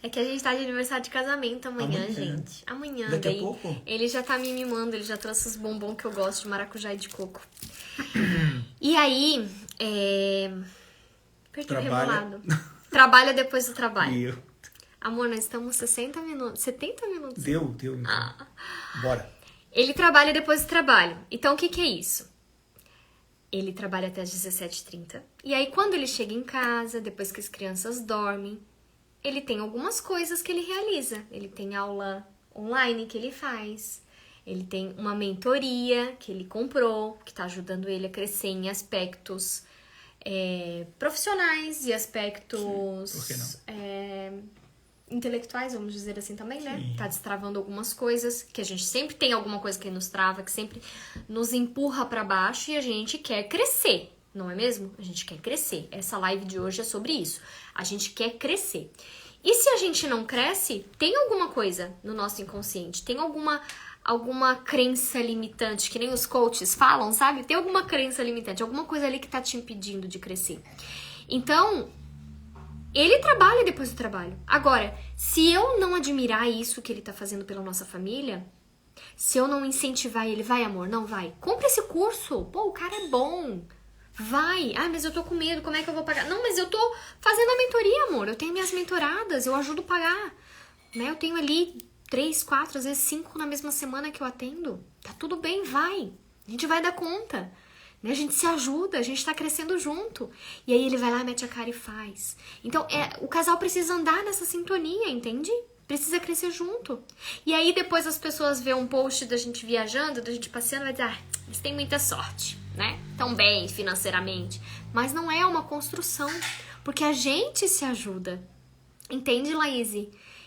É que a gente tá de aniversário de casamento amanhã, gente. Amanhã, daqui daí. A pouco? Ele já tá me mimando, ele já trouxe os bombons que eu gosto de maracujá e de coco. E aí, perdi o rebolado. Trabalha depois do trabalho. Amor, nós estamos 70 minutos. Deu. Então. Bora. Ele trabalha depois do trabalho. Então, o que é isso? Ele trabalha até as 17h30. E aí, quando ele chega em casa, depois que as crianças dormem, ele tem algumas coisas que ele realiza. Ele tem aula online que ele faz. Ele tem uma mentoria que ele comprou, que tá ajudando ele a crescer em aspectos profissionais e aspectos... Por que não? Intelectuais, vamos dizer assim também, né? Sim. Tá destravando algumas coisas, que a gente sempre tem alguma coisa que nos trava, que sempre nos empurra pra baixo e a gente quer crescer, não é mesmo? A gente quer crescer. Essa live de hoje é sobre isso. A gente quer crescer. E se a gente não cresce, tem alguma coisa no nosso inconsciente, tem alguma crença limitante, que nem os coaches falam, sabe? Tem alguma crença limitante, alguma coisa ali que tá te impedindo de crescer. Então, ele trabalha depois do trabalho. Agora, se eu não admirar isso que ele tá fazendo pela nossa família, Se eu não incentivar ele, vai, amor, não vai. Compra esse curso. Pô, o cara é bom. Vai. Ah, mas eu tô com medo, como é que eu vou pagar? Não, mas eu tô fazendo a mentoria, amor. Eu tenho minhas mentoradas, eu ajudo a pagar. Né? Eu tenho ali 3, 4, às vezes 5 na mesma semana que eu atendo. Tá tudo bem, vai. A gente vai dar conta. Né? A gente se ajuda, a gente tá crescendo junto. E aí ele vai lá, mete a cara e faz. Então, o casal precisa andar nessa sintonia, entende? Precisa crescer junto. E aí depois as pessoas vêem um post da gente viajando, da gente passeando, vai dizer, ah, eles têm muita sorte, né? Tão bem financeiramente. Mas não é uma construção, porque a gente se ajuda. Entende, Laís?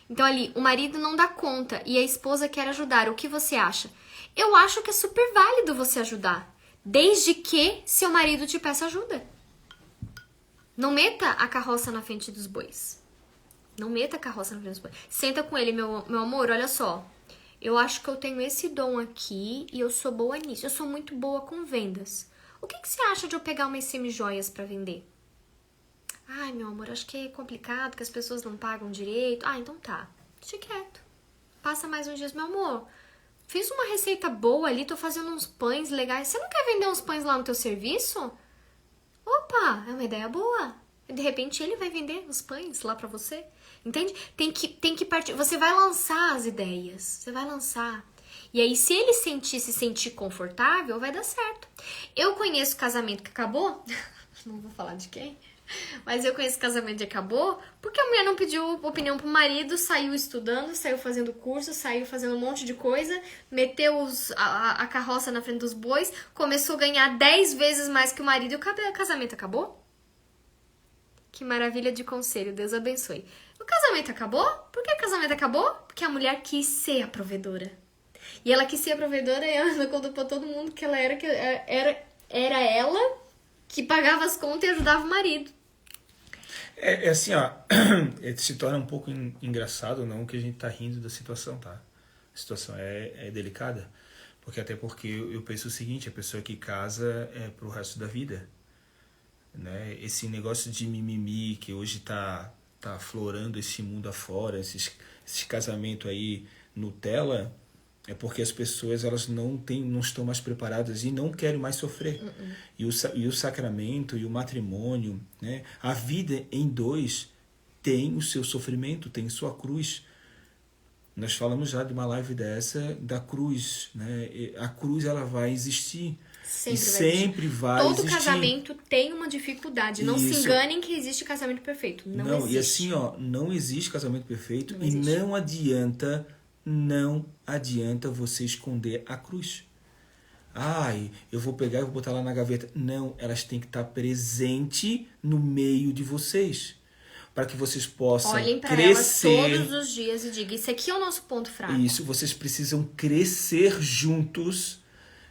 Então ali, o marido não dá conta e a esposa quer ajudar. O que você acha? Eu acho que é super válido você ajudar, desde que seu marido te peça ajuda. Não meta a carroça na frente dos bois. Não meta a carroça na frente dos bois. Senta com ele, meu amor, olha só. Eu acho que eu tenho esse dom aqui e eu sou boa nisso. Eu sou muito boa com vendas. O que você acha de eu pegar umas semi-joias pra vender? Ai, meu amor, acho que é complicado, que as pessoas não pagam direito. Ah, então tá. Deixa quieto. Passa mais uns dias, meu amor. Fiz uma receita boa ali, tô fazendo uns pães legais. Você não quer vender uns pães lá no teu serviço? Opa, é uma ideia boa. De repente ele vai vender os pães lá pra você. Entende? Tem que partir. Você vai lançar as ideias. Você vai lançar. E aí, se ele se sentir confortável, vai dar certo. Eu conheço casamento que acabou. Não vou falar de quem. Mas eu conheço casamento que acabou porque a mulher não pediu opinião pro marido, saiu estudando, saiu fazendo curso, saiu fazendo um monte de coisa, meteu a carroça na frente dos bois, começou a ganhar 10 vezes mais que o marido e o casamento acabou. Que maravilha de conselho, Deus abençoe. O casamento acabou? Por que o casamento acabou? Porque a mulher quis ser a provedora. E ela quis ser a provedora e ela contou pra todo mundo que ela era ela que pagava as contas e ajudava o marido. É assim, ó, se torna um pouco engraçado, não que a gente tá rindo da situação, tá? A situação é delicada, porque eu penso o seguinte, a pessoa que casa é pro resto da vida, né? Esse negócio de mimimi que hoje tá aflorando esse mundo afora, esses casamentos aí Nutella, é porque as pessoas elas não estão mais preparadas e não querem mais sofrer. E o sacramento e o matrimônio, né? A vida em dois tem o seu sofrimento, tem sua cruz. Nós falamos já de uma live dessa, da cruz, né? A cruz ela vai existir. Sempre vai Todo existir. casamento tem uma dificuldade. Não se enganem que existe casamento perfeito. Não existe. E assim, ó, não existe casamento perfeito e não adianta você esconder a cruz. Ai, eu vou pegar e vou botar lá na gaveta. Não, elas têm que estar presentes no meio de vocês. Para que vocês possam Olhem para crescer. elas todos os dias e digam, isso aqui é o nosso ponto fraco. Isso, vocês precisam crescer juntos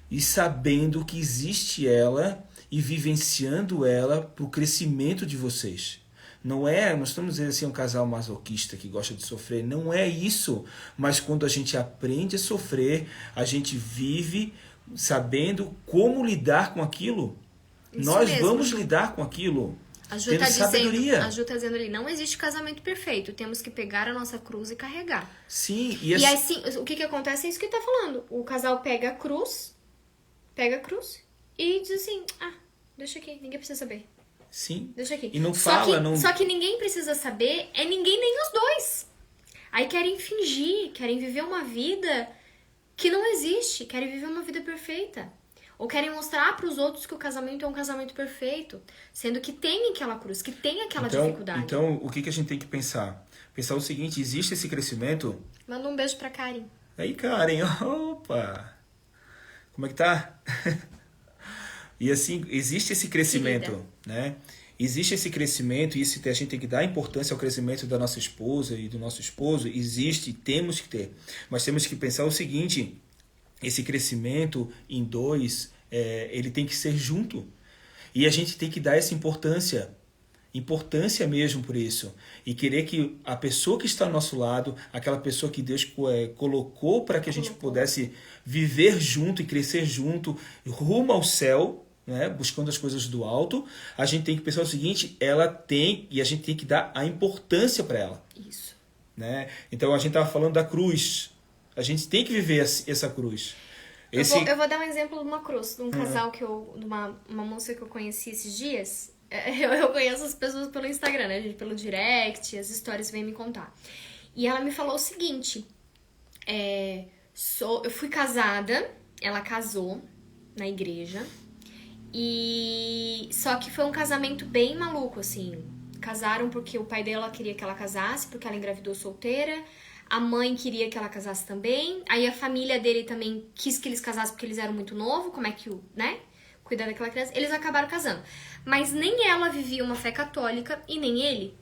e sabendo que existe ela e vivenciando ela para o crescimento de vocês. Não é, nós estamos dizendo assim, um casal masoquista que gosta de sofrer, não é isso. Mas quando a gente aprende a sofrer, a gente vive sabendo como lidar com aquilo. Isso nós mesmo, vamos Ju. lidar com aquilo. A Ju tendo sabedoria. a Ju tá dizendo ali, não existe casamento perfeito, temos que pegar a nossa cruz e carregar. Sim, E assim, o que acontece é isso que ele tá falando. O casal pega a cruz e diz assim, deixa aqui, ninguém precisa saber. Sim. Deixa aqui. E não fala, não... Só que ninguém precisa saber, é ninguém nem os dois. Aí querem fingir, querem viver uma vida que não existe, querem viver uma vida perfeita. Ou querem mostrar para os outros que o casamento é um casamento perfeito, sendo que tem aquela cruz, que tem aquela dificuldade. Então, o que a gente tem que pensar? Pensar o seguinte, existe esse crescimento... Manda um beijo pra Karen. Aí, Karen, opa! Como é que tá? E assim, existe esse crescimento, né? Existe esse crescimento e a gente tem que dar importância ao crescimento da nossa esposa e do nosso esposo. Existe, temos que ter. Mas temos que pensar o seguinte, esse crescimento em dois, ele tem que ser junto. E a gente tem que dar essa importância mesmo por isso. E querer que a pessoa que está ao nosso lado, aquela pessoa que Deus colocou para que a gente pudesse viver junto e crescer junto, rumo ao céu, né, buscando as coisas do alto, a gente tem que pensar o seguinte, e a gente tem que dar a importância para ela. Isso. Né? Então a gente estava falando da cruz, A gente tem que viver essa cruz. Eu vou dar um exemplo de uma cruz, de um casal de uma moça que eu conheci esses dias. Eu conheço as pessoas pelo Instagram, né, gente? Pelo direct, as histórias vêm me contar. E ela me falou o seguinte: eu fui casada, ela casou na igreja, e só que foi um casamento bem maluco, assim. Casaram porque o pai dela queria que ela casasse, porque ela engravidou solteira. A mãe queria que ela casasse também. Aí a família dele também quis que eles casassem porque eles eram muito novos. Como é que, né? Cuidar daquela criança. Eles acabaram casando. Mas nem ela vivia uma fé católica e nem ele.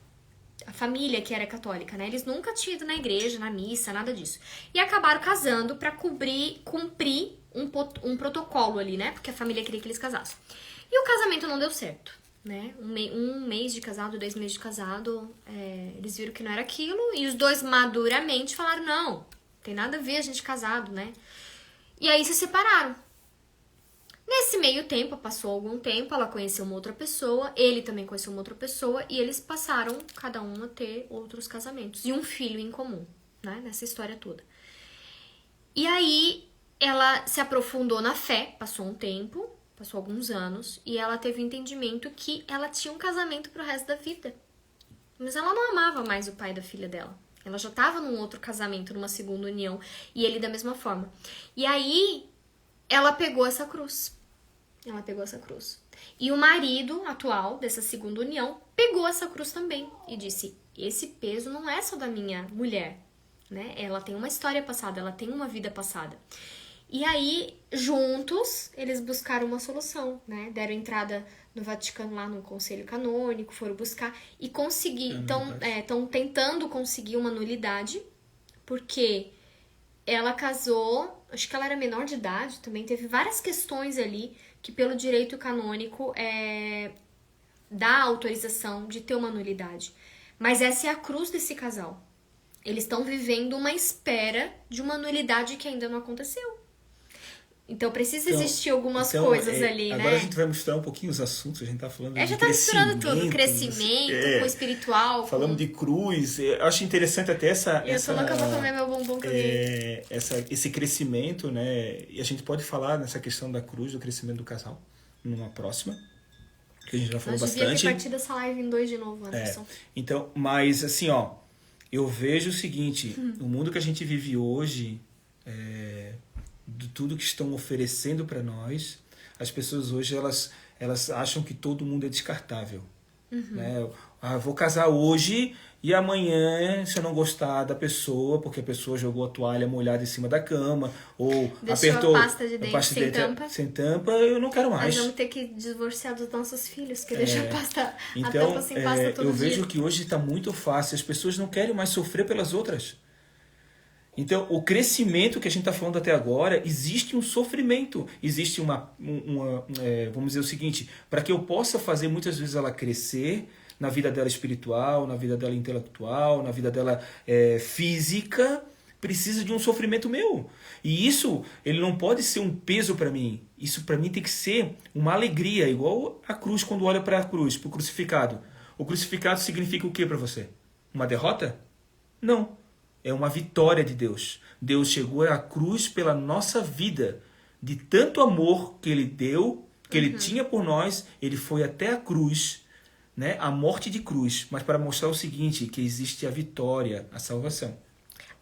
A família que era católica, né? Eles nunca tinham ido na igreja, na missa, nada disso. E acabaram casando pra cumprir um protocolo ali, né? Porque a família queria que eles casassem. E o casamento não deu certo, né? Um mês de casado, 2 meses de casado, eles viram que não era aquilo. E os dois maduramente falaram, não, tem nada a ver a gente casado, né? E aí se separaram. Nesse meio tempo, passou algum tempo, ela conheceu uma outra pessoa, ele também conheceu uma outra pessoa, e eles passaram, cada um, a ter outros casamentos. E um filho em comum, né? Nessa história toda. E aí, ela se aprofundou na fé, passou um tempo, passou alguns anos, e ela teve o entendimento que ela tinha um casamento pro resto da vida. Mas ela não amava mais o pai da filha dela. Ela já estava num outro casamento, numa segunda união, e ele da mesma forma. E aí, ela pegou essa cruz. E o marido atual dessa segunda união pegou essa cruz também e disse, esse peso não é só da minha mulher, né? Ela tem uma história passada, ela tem uma vida passada. E aí, juntos, eles buscaram uma solução, né? Deram entrada no Vaticano, lá no Conselho Canônico, foram buscar e conseguir. Estão tentando conseguir uma nulidade, porque ela casou, acho que ela era menor de idade também, teve várias questões ali que pelo direito canônico dá autorização de ter uma nulidade. Mas essa é a cruz desse casal. Eles estão vivendo uma espera de uma nulidade que ainda não aconteceu. Então precisa existir algumas coisas ali, né? Agora a gente vai misturar um pouquinho os assuntos, a gente tá falando de já tá misturando tudo, crescimento com espiritual. Falando de cruz, eu acho interessante até eu tô louca pra comer meu bombom que eu ganhei. Esse crescimento, né? E a gente pode falar nessa questão da cruz, do crescimento do casal, numa próxima, que a gente já falou bastante. Nós devia ter partido essa live em 2 de novo, Anderson. Então, mas assim, ó, eu vejo o seguinte, o mundo que a gente vive hoje, de tudo que estão oferecendo para nós, as pessoas hoje elas acham que todo mundo é descartável. Né? Vou casar hoje e amanhã, se eu não gostar da pessoa, porque a pessoa jogou a toalha molhada em cima da cama, ou deixou apertou a pasta de dente sem tampa, eu não quero mais. Nós vamos ter que divorciar dos nossos filhos, que deixam a tampa sem pasta todo dia. Eu vejo que hoje está muito fácil, as pessoas não querem mais sofrer pelas outras. Então, o crescimento que a gente está falando até agora, existe um sofrimento, existe vamos dizer o seguinte, para que eu possa fazer muitas vezes ela crescer na vida dela espiritual, na vida dela intelectual, na vida dela física, precisa de um sofrimento meu. E isso, ele não pode ser um peso para mim. Isso para mim tem que ser uma alegria, igual a cruz quando olha para a cruz, para o crucificado. O crucificado significa o que para você? Uma derrota? Não. É uma vitória de Deus. Deus chegou à cruz pela nossa vida. De tanto amor que Ele deu, que Ele tinha por nós, Ele foi até a cruz, né? A morte de cruz. Mas para mostrar o seguinte, que existe a vitória, a salvação.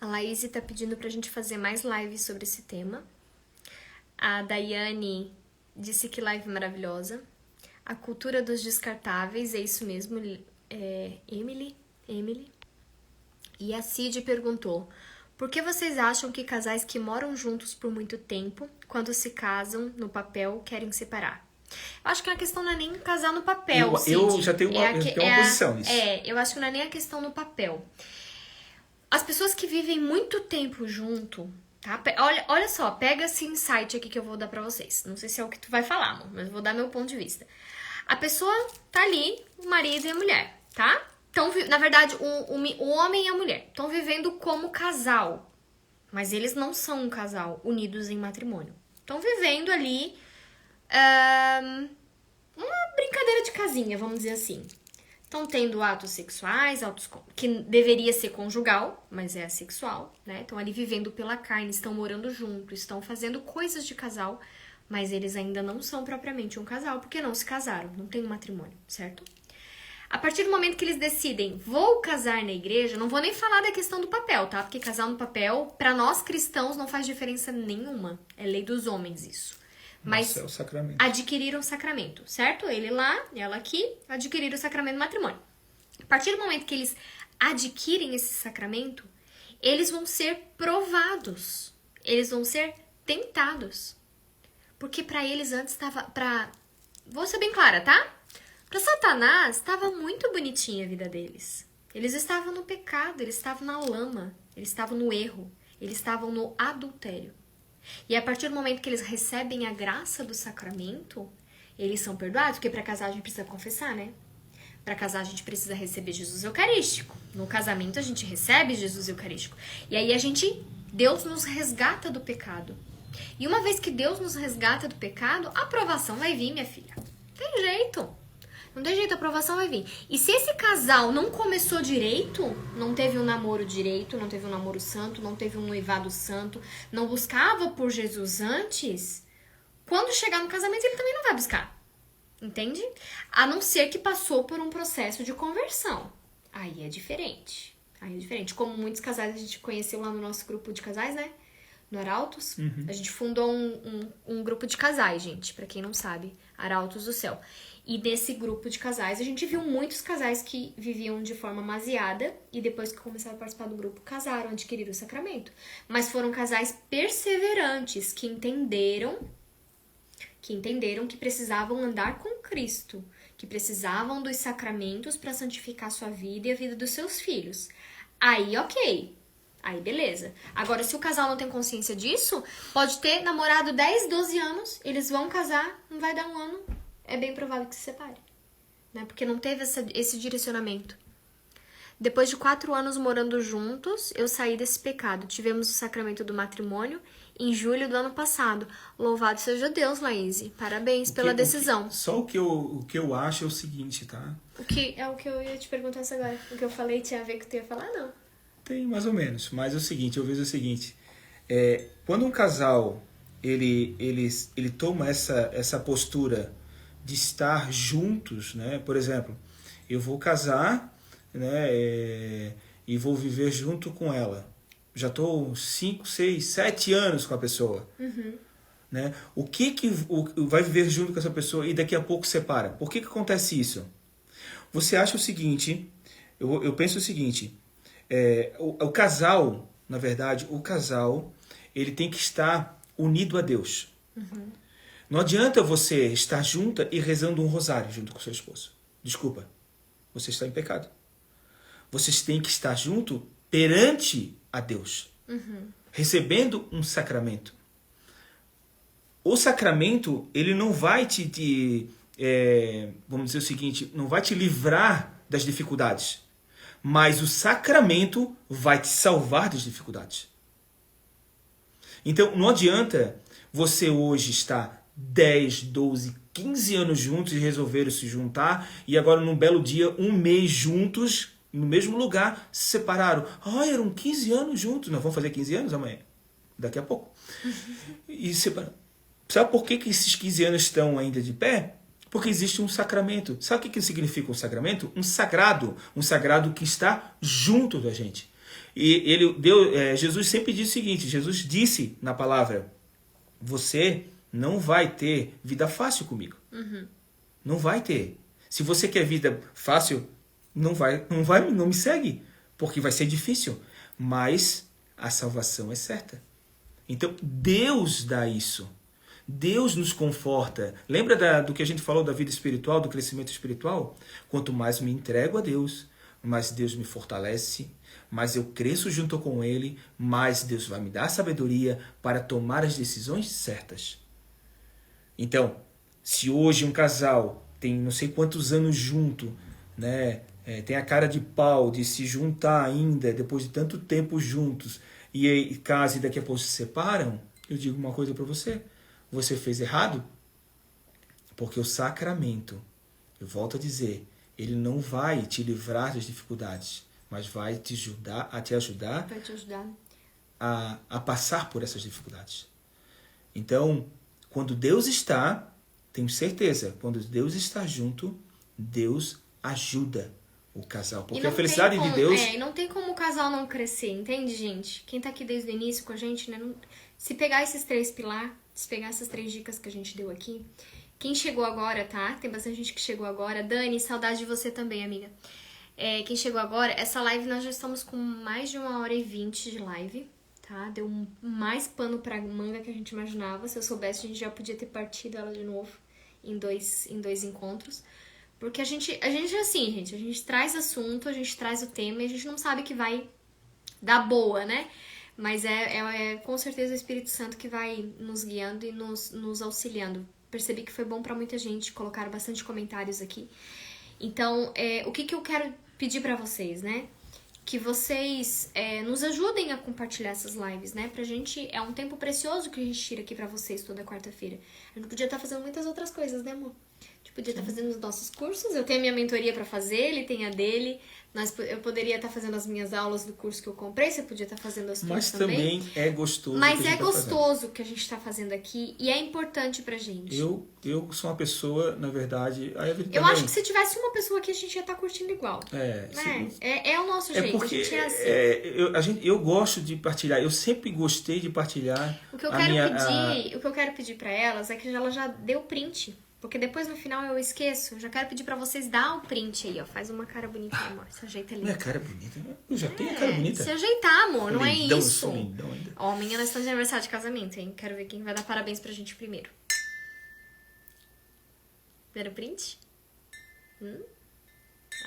A Laís está pedindo para a gente fazer mais lives sobre esse tema. A Daiane disse que live maravilhosa. A cultura dos descartáveis, é isso mesmo, Emily. E a Cid perguntou, por que vocês acham que casais que moram juntos por muito tempo, quando se casam no papel, querem separar? Eu acho que a questão não é nem casar no papel, Cid. Eu já tenho uma posição nisso. Eu acho que não é nem a questão no papel. As pessoas que vivem muito tempo junto, tá? Olha só, pega esse insight aqui que eu vou dar pra vocês. Não sei se é o que tu vai falar, amor, mas eu vou dar meu ponto de vista. A pessoa tá ali, o marido e a mulher, tá? Então, na verdade, o homem e a mulher estão vivendo como casal, mas eles não são um casal unidos em matrimônio. Estão vivendo ali uma brincadeira de casinha, vamos dizer assim. Estão tendo atos sexuais, que deveria ser conjugal, mas é assexual, né? Estão ali vivendo pela carne, estão morando juntos, estão fazendo coisas de casal, mas eles ainda não são propriamente um casal, porque não se casaram, não tem um matrimônio, certo? A partir do momento que eles decidem, vou casar na igreja, não vou nem falar da questão do papel, tá? Porque casar no papel, para nós cristãos, não faz diferença nenhuma. É lei dos homens isso. Mas é o sacramento. Adquiriram o sacramento, certo? Ele lá, ela aqui, adquiriram o sacramento do matrimônio. A partir do momento que eles adquirem esse sacramento, eles vão ser provados. Eles vão ser tentados. Porque para eles antes estava... Vou ser bem clara, tá? Para Satanás, estava muito bonitinha a vida deles. Eles estavam no pecado, eles estavam na lama, eles estavam no erro, eles estavam no adultério. E a partir do momento que eles recebem a graça do sacramento, eles são perdoados, porque para casar a gente precisa confessar, né? Para casar a gente precisa receber Jesus Eucarístico. No casamento a gente recebe Jesus Eucarístico. E aí Deus nos resgata do pecado. E uma vez que Deus nos resgata do pecado, a aprovação vai vir, minha filha. Não tem jeito. Não tem jeito, a aprovação vai vir. E se esse casal não começou direito, não teve um namoro direito, não teve um namoro santo, não teve um noivado santo, não buscava por Jesus antes, quando chegar no casamento ele também não vai buscar. Entende? A não ser que passou por um processo de conversão. Aí é diferente. Como muitos casais a gente conheceu lá no nosso grupo de casais, né? No Arautos. Uhum. A gente fundou um grupo de casais, gente. Pra quem não sabe, Arautos do Céu. E nesse grupo de casais, a gente viu muitos casais que viviam de forma demasiada e depois que começaram a participar do grupo, casaram, adquiriram o sacramento. Mas foram casais perseverantes, que entenderam que precisavam andar com Cristo, que precisavam dos sacramentos para santificar sua vida e a vida dos seus filhos. Aí, ok. Aí, beleza. Agora, se o casal não tem consciência disso, pode ter namorado 10, 12 anos, eles vão casar, não vai dar um ano, é bem provável que se separe, né? Porque não teve esse direcionamento. Depois de 4 anos morando juntos, eu saí desse pecado. Tivemos o sacramento do matrimônio em julho do ano passado. Louvado seja Deus, Laíse. Parabéns pela decisão. Só o que eu acho é o seguinte, tá? O que eu ia te perguntar isso agora. O que eu falei tinha a ver com o que tu ia falar, não? Tem mais ou menos, mas é o seguinte, eu vejo o seguinte. Quando um casal ele toma essa postura de estar juntos, né? Por exemplo, eu vou casar, né? E vou viver junto com ela. Já estou 5, 6, 7 anos com a pessoa. Uhum. Né? O que vai viver junto com essa pessoa e daqui a pouco separa? Por que acontece isso? Você acha o seguinte, eu penso o seguinte, o casal, na verdade, ele tem que estar unido a Deus. Uhum. Não adianta você estar junta e rezando um rosário junto com seu esposo. Desculpa, você está em pecado. Vocês têm que estar junto perante a Deus, recebendo um sacramento. O sacramento, ele não vai vamos dizer o seguinte, não vai te livrar das dificuldades, mas o sacramento vai te salvar das dificuldades. Então, não adianta você hoje estar 10, 12, 15 anos juntos e resolveram se juntar e agora num belo dia, um mês juntos, no mesmo lugar, se separaram. Eram 15 anos juntos. Nós vamos fazer 15 anos amanhã. Daqui a pouco. E separaram. Sabe por que esses 15 anos estão ainda de pé? Porque existe um sacramento. Sabe o que significa um sacramento? Um sagrado que está junto da gente. E Jesus sempre disse o seguinte, Jesus disse na palavra, você não vai ter vida fácil comigo. Não vai ter. Se você quer vida fácil, não me segue, porque vai ser difícil. Mas a salvação é certa. Então, Deus dá isso. Deus nos conforta. Lembra do que a gente falou da vida espiritual, do crescimento espiritual? Quanto mais me entrego a Deus, mais Deus me fortalece, mais eu cresço junto com Ele, mais Deus vai me dar sabedoria para tomar as decisões certas. Então, se hoje um casal tem não sei quantos anos junto, né, tem a cara de pau de se juntar ainda, depois de tanto tempo juntos, e casa e daqui a pouco se separam, eu digo uma coisa para você. Você fez errado, porque o sacramento, eu volto a dizer, Ele não vai te livrar das dificuldades, mas vai te ajudar Vai te ajudar. a passar por essas dificuldades. Então, quando Deus está, tenho certeza, quando Deus está junto, Deus ajuda o casal. Porque a felicidade de Deus... E não tem como o casal não crescer, entende, gente? Quem tá aqui desde o início com a gente, né? Se pegar esses 3 pilares, se pegar essas 3 dicas que a gente deu aqui... Quem chegou agora, tá? Tem bastante gente que chegou agora. Dani, saudade de você também, amiga. Quem chegou agora, essa live nós já estamos com mais de 1h20 de live, tá? Deu mais pano pra manga que a gente imaginava. Se eu soubesse, a gente já podia ter partido ela de novo em dois encontros. Porque a gente é assim, gente. A gente traz assunto, a gente traz o tema e a gente não sabe que vai dar boa, né? Mas é com certeza o Espírito Santo que vai nos guiando e nos auxiliando. Percebi que foi bom pra muita gente, colocaram bastante comentários aqui. Então, o que eu quero pedir pra vocês, né? Que vocês nos ajudem a compartilhar essas lives, né? Pra gente, é um tempo precioso que a gente tira aqui pra vocês toda quarta-feira. A gente podia estar fazendo muitas outras coisas, né, amor? A gente podia estar fazendo os nossos cursos, eu tenho a minha mentoria pra fazer, ele tem a dele. Eu poderia estar fazendo as minhas aulas do curso que eu comprei, você podia estar fazendo as suas também. Mas também é gostoso. Mas é gostoso o que a gente tá fazendo aqui e é importante pra gente. Eu sou uma pessoa, na verdade... Eu acho que se tivesse uma pessoa aqui, a gente ia estar curtindo igual. Sim. É o nosso jeito, porque a gente é assim. eu gosto de partilhar, eu sempre gostei de partilhar. O que eu quero pedir pra elas é que ela já deu print. Porque depois no final eu esqueço. Eu já quero pedir pra vocês dar o print aí, ó. Faz uma cara bonita, amor. Se ajeita ali. Não é cara bonita, né? Eu já tenho a cara bonita. Se ajeitar, amor. Não lindão, é isso. Eu sou lindão ainda. Ó, amanhã nós estamos de aniversário de casamento, hein? Quero ver quem vai dar parabéns pra gente primeiro. Deram print?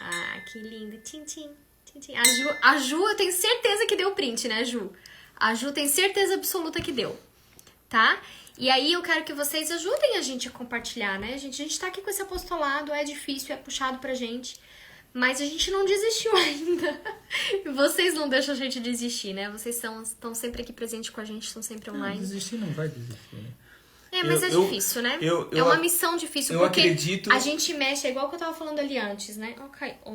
Ah, que lindo. Tchim, tchim. Tchim, tchim. A Ju, eu tenho certeza que deu print, né, Ju? A Ju tem certeza absoluta que deu. Tá? E aí eu quero que vocês ajudem a gente a compartilhar, né, gente? A gente tá aqui com esse apostolado, é difícil, é puxado pra gente, mas a gente não desistiu ainda. Vocês não deixam a gente desistir, né? Vocês estão sempre aqui presentes com a gente, estão sempre online. Não, desistir não vai desistir, né? Mas é difícil, né? É uma missão difícil, porque acredito... a gente mexe, é igual que eu tava falando ali antes, né?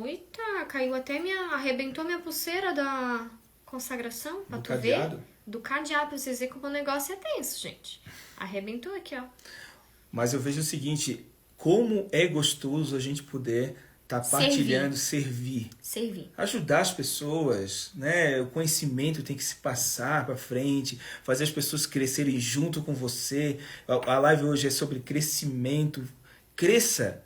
Eita, caiu até arrebentou minha pulseira da consagração, pra tu ver. Do cadeado, pra vocês verem como o negócio é tenso, gente. Arrebentou aqui, ó. Mas eu vejo o seguinte, como é gostoso a gente poder estar partilhando, servir. Ajudar as pessoas, né? O conhecimento tem que se passar para frente, fazer as pessoas crescerem junto com você. A live hoje é sobre crescimento. Cresça.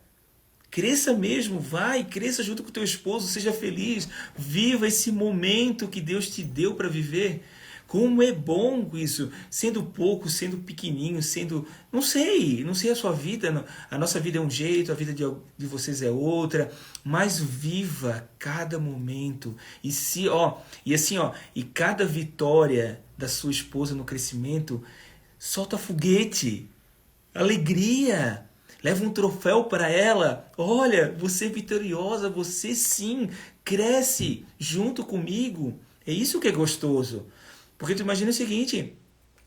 Cresça mesmo, vai, cresça junto com o teu esposo, seja feliz. Viva esse momento que Deus te deu para viver. Como é bom isso, sendo pouco, sendo pequenininho, sendo... Não sei a sua vida, a nossa vida é um jeito, a vida de vocês é outra, mas viva cada momento. E cada vitória da sua esposa no crescimento, solta foguete, alegria, leva um troféu para ela. Olha, você é vitoriosa, você sim, cresce junto comigo. É isso que é gostoso. Porque tu imagina o seguinte,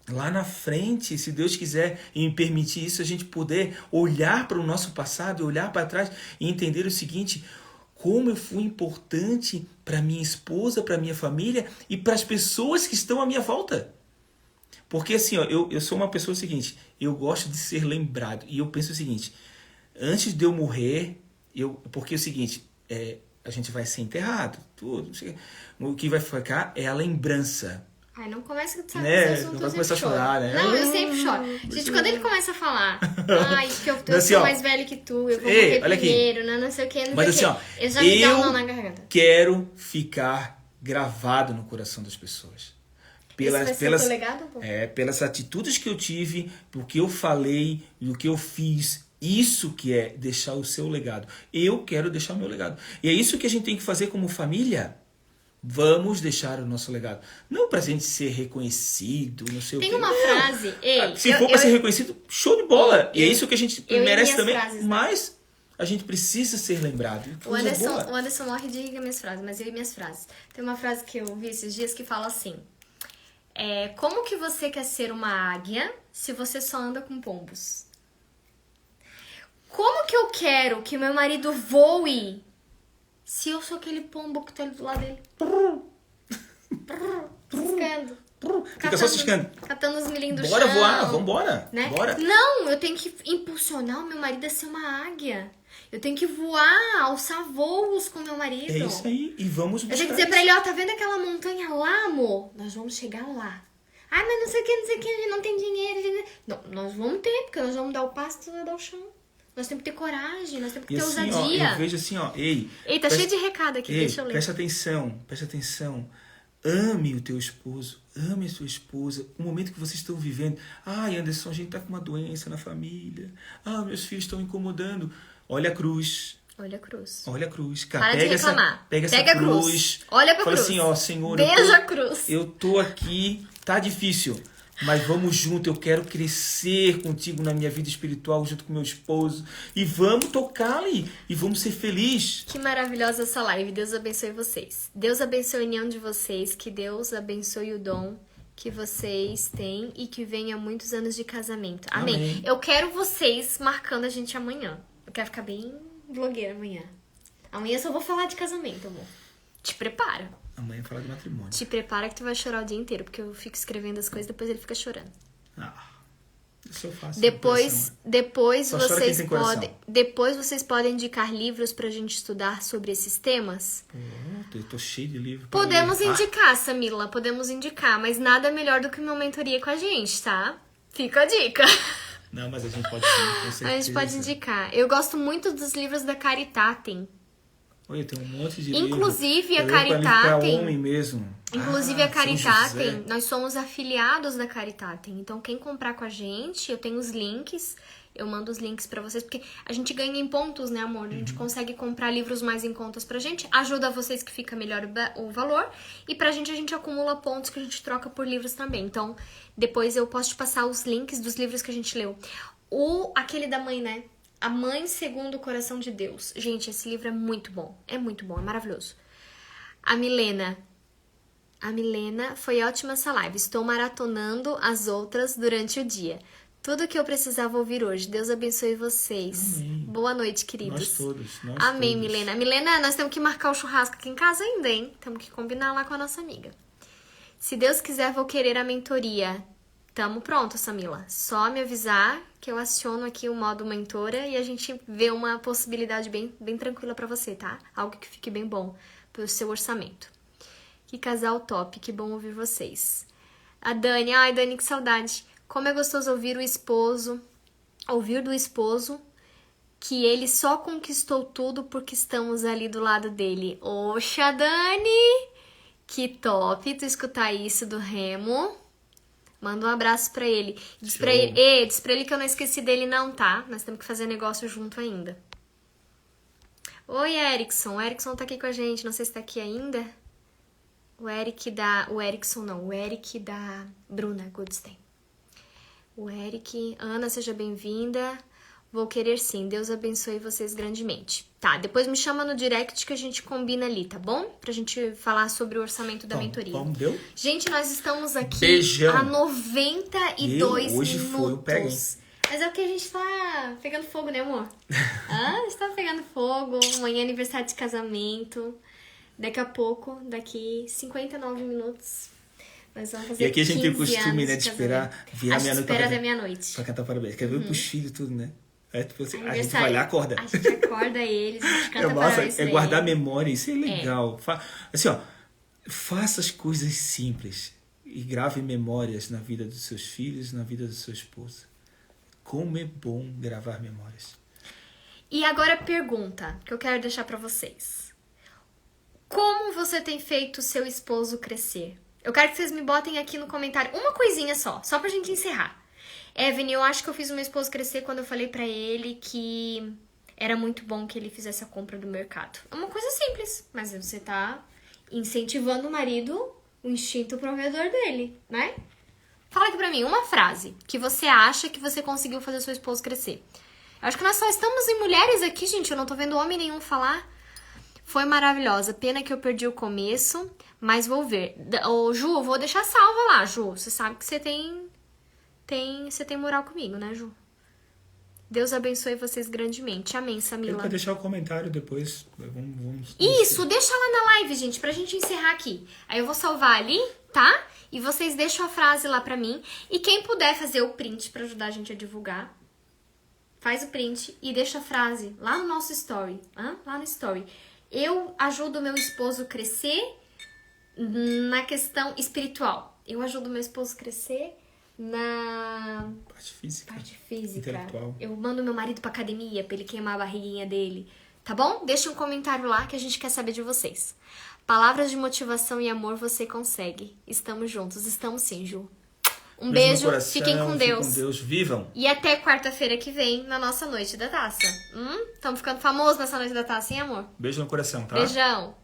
lá na frente, se Deus quiser e me permitir isso, a gente poder olhar para o nosso passado, olhar para trás e entender o seguinte, como eu fui importante para minha esposa, para minha família e para as pessoas que estão à minha volta. Porque assim, ó, eu sou uma pessoa seguinte, eu gosto de ser lembrado. E eu penso o seguinte, antes de eu morrer, porque é o seguinte, a gente vai ser enterrado, tudo. O que vai ficar é a lembrança. Ai, não começa a saber esse assunto, não vai começar a chorar, né? Não, eu sempre choro. Gente, quando ele começa a falar, que eu sou mais velho que tu, eu vou morrer primeiro, não sei o que, não sei o que. Eu já me dá um nó na garganta. Quero ficar gravado no coração das pessoas. Pelas atitudes que eu tive, do que eu falei, do que eu fiz. Isso que é deixar o seu legado. Eu quero deixar o meu legado. E é isso que a gente tem que fazer como família. Vamos deixar o nosso legado. Não pra gente ser reconhecido, não sei o quê. Tem uma frase... Se for pra ser reconhecido, show de bola. E é isso que a gente merece também. Frases, mas a gente precisa ser lembrado. O Anderson morre de rir com minhas frases, mas eu e minhas frases. Tem uma frase que eu vi esses dias que fala assim... como que você quer ser uma águia se você só anda com pombos? Como que eu quero que meu marido voe Se eu sou aquele pombo que tá ali do lado dele. Ciscando. Fica só ciscando. Catando os milhinhos do Bora chão. voar, vambora. Né? Bora. Não, eu tenho que impulsionar o meu marido a ser uma águia. Eu tenho que voar, alçar voos com meu marido. É isso aí. E vamos buscar Eu tenho que dizer pra ele, ó, tá vendo aquela montanha lá, amor? Nós vamos chegar lá. Ai, mas não sei o que, a gente não tem dinheiro. Não, nós vamos ter, porque nós vamos dar o passo e tu vai dar o chão. Nós temos que ter coragem, nós temos que E ter assim, ousadia. ó, eu vejo assim, ó, ei, Tá cheio de recado aqui, deixa eu ler. presta atenção. Ame o teu esposo, ame a sua esposa. O momento que vocês estão vivendo. Ai, Anderson, a gente tá com uma doença na família. Ah, meus filhos estão incomodando. Olha a cruz. Olha a cruz. Olha a cruz, cara. Para de reclamar. Pega essa a cruz. Olha pra Fala cruz. assim, ó, Senhor, Beija a cruz. eu tô aqui, tá difícil, mas vamos junto, eu quero crescer contigo na minha vida espiritual, junto com meu esposo, e vamos tocar ali, e vamos ser felizes. Que maravilhosa essa live. Deus abençoe vocês. Deus abençoe a união de vocês. Que Deus abençoe o dom que vocês têm e que venha muitos anos de casamento. Amém. Amém. Eu quero vocês marcando a gente amanhã. Eu quero ficar bem blogueira amanhã. Amanhã eu só vou falar de casamento, amor. Te prepara. Amanhã fala de matrimônio. Te prepara que tu vai chorar o dia inteiro, porque eu fico escrevendo as coisas e depois ele fica chorando. Isso eu faço. Depois Só chora quem tem coração. depois vocês podem indicar livros pra gente estudar sobre esses temas. Pô, eu tô cheio de livro. Podemos indicar, Samila, podemos indicar, mas nada melhor do que uma mentoria com a gente, tá? Fica a dica. Não, mas a gente pode sim, com certeza. A gente pode indicar. Eu gosto muito dos livros da Caritatem. Olha, tem um monte de Inclusive, livro. a Caritatem. Pra homem mesmo. Inclusive, a São Caritatem, José. nós somos afiliados da Caritatem. Então, quem comprar com a gente, eu tenho os links. Eu mando os links pra vocês, porque a gente ganha em pontos, né, amor? A gente consegue comprar livros mais em contas pra gente. Ajuda vocês que fica melhor o valor. E pra gente, a gente acumula pontos que a gente troca por livros também. Então, depois eu posso te passar os links dos livros que a gente leu. Aquele da mãe, né? A Mãe Segundo o Coração de Deus. Gente, esse livro é muito bom, é maravilhoso. A Milena, foi ótima essa live. Estou maratonando as outras durante o dia. Tudo que eu precisava ouvir hoje. Deus abençoe vocês. Amém. Boa noite, queridos. Nós todos. Amém, Milena. Milena, nós temos que marcar o churrasco aqui em casa ainda, hein? Temos que combinar lá com a nossa amiga. Se Deus quiser, vou querer a mentoria. Tamo pronto, Samila. Só me avisar que eu aciono aqui o modo mentora e a gente vê uma possibilidade bem tranquila pra você, tá? Algo que fique bem bom pro seu orçamento. Que casal top, que bom ouvir vocês. A Dani, ai Dani, que saudade. Como é gostoso ouvir do esposo que ele só conquistou tudo porque estamos ali do lado dele. Oxa, Dani! Que top tu escutar isso do Remo. Manda um abraço pra ele. Diz pra ele que eu não esqueci dele não, tá? Nós temos que fazer negócio junto ainda. Oi, Erickson. O Erickson tá aqui com a gente. Não sei se tá aqui ainda. O Eric da Bruna Goodstein. O Eric. Ana, seja bem-vinda. Vou querer sim. Deus abençoe vocês grandemente. Tá, depois me chama no direct que a gente combina ali, tá bom? Pra gente falar sobre o orçamento da mentoria. Vamos, deu? Gente, nós estamos aqui Beijão. há 92 hoje minutos. foi o pega, hein? Mas é o que a gente tá pegando fogo, né, amor? A gente tá pegando fogo. Amanhã é aniversário de casamento. Daqui a pouco, daqui 59 minutos, nós vamos fazer 15 anos. E aqui a gente tem o costume, né, de esperar virar meia-noite. A gente espera até meia-noite. Pra cantar parabéns. Quer ver o filho e tudo, né? Aí a gente Aniversário, vai lá e acorda. A gente acorda eles, a gente canta parabéns pra guardar eles. memória, isso é legal. Assim, ó, faça as coisas simples e grave memórias na vida dos seus filhos, na vida da sua esposa. Como é bom gravar memórias. E agora a pergunta que eu quero deixar pra vocês. Como você tem feito o seu esposo crescer? Eu quero que vocês me botem aqui no comentário uma coisinha só pra gente encerrar. Evan, eu acho que eu fiz o meu esposo crescer quando eu falei pra ele que era muito bom que ele fizesse a compra do mercado. É uma coisa simples, mas você tá incentivando o marido, o instinto provedor dele, né? Fala aqui pra mim uma frase que você acha que você conseguiu fazer seu esposo crescer. Eu acho que nós só estamos em mulheres aqui, gente. Eu não tô vendo homem nenhum falar. Foi maravilhosa. Pena que eu perdi o começo, mas vou ver. Ô, Ju, vou deixar salva lá, Ju. Você sabe que você tem moral comigo, né, Ju? Deus abençoe vocês grandemente. Amém, Eu Samila. quero deixar o comentário depois. Isso, deixa lá na live, gente, pra gente encerrar aqui. Aí eu vou salvar ali, tá? E vocês deixam a frase lá pra mim. E quem puder fazer o print pra ajudar a gente a divulgar, faz o print e deixa a frase lá no nosso story. Lá no story. Eu ajudo meu esposo a crescer na questão espiritual. Eu ajudo meu esposo a crescer na Parte física. parte física. Intelectual. Eu mando meu marido pra academia pra ele queimar a barriguinha dele. Tá bom? Deixa um comentário lá que a gente quer saber de vocês. Palavras de motivação e amor você consegue. Estamos juntos. Estamos sim, Ju. Um beijo. No coração, Fiquem com Deus. Fiquem com Deus. Vivam. E até quarta-feira que vem na nossa Noite da Taça. Estamos ficando famosos nessa Noite da Taça, hein, amor? Beijo no coração, tá? Beijão.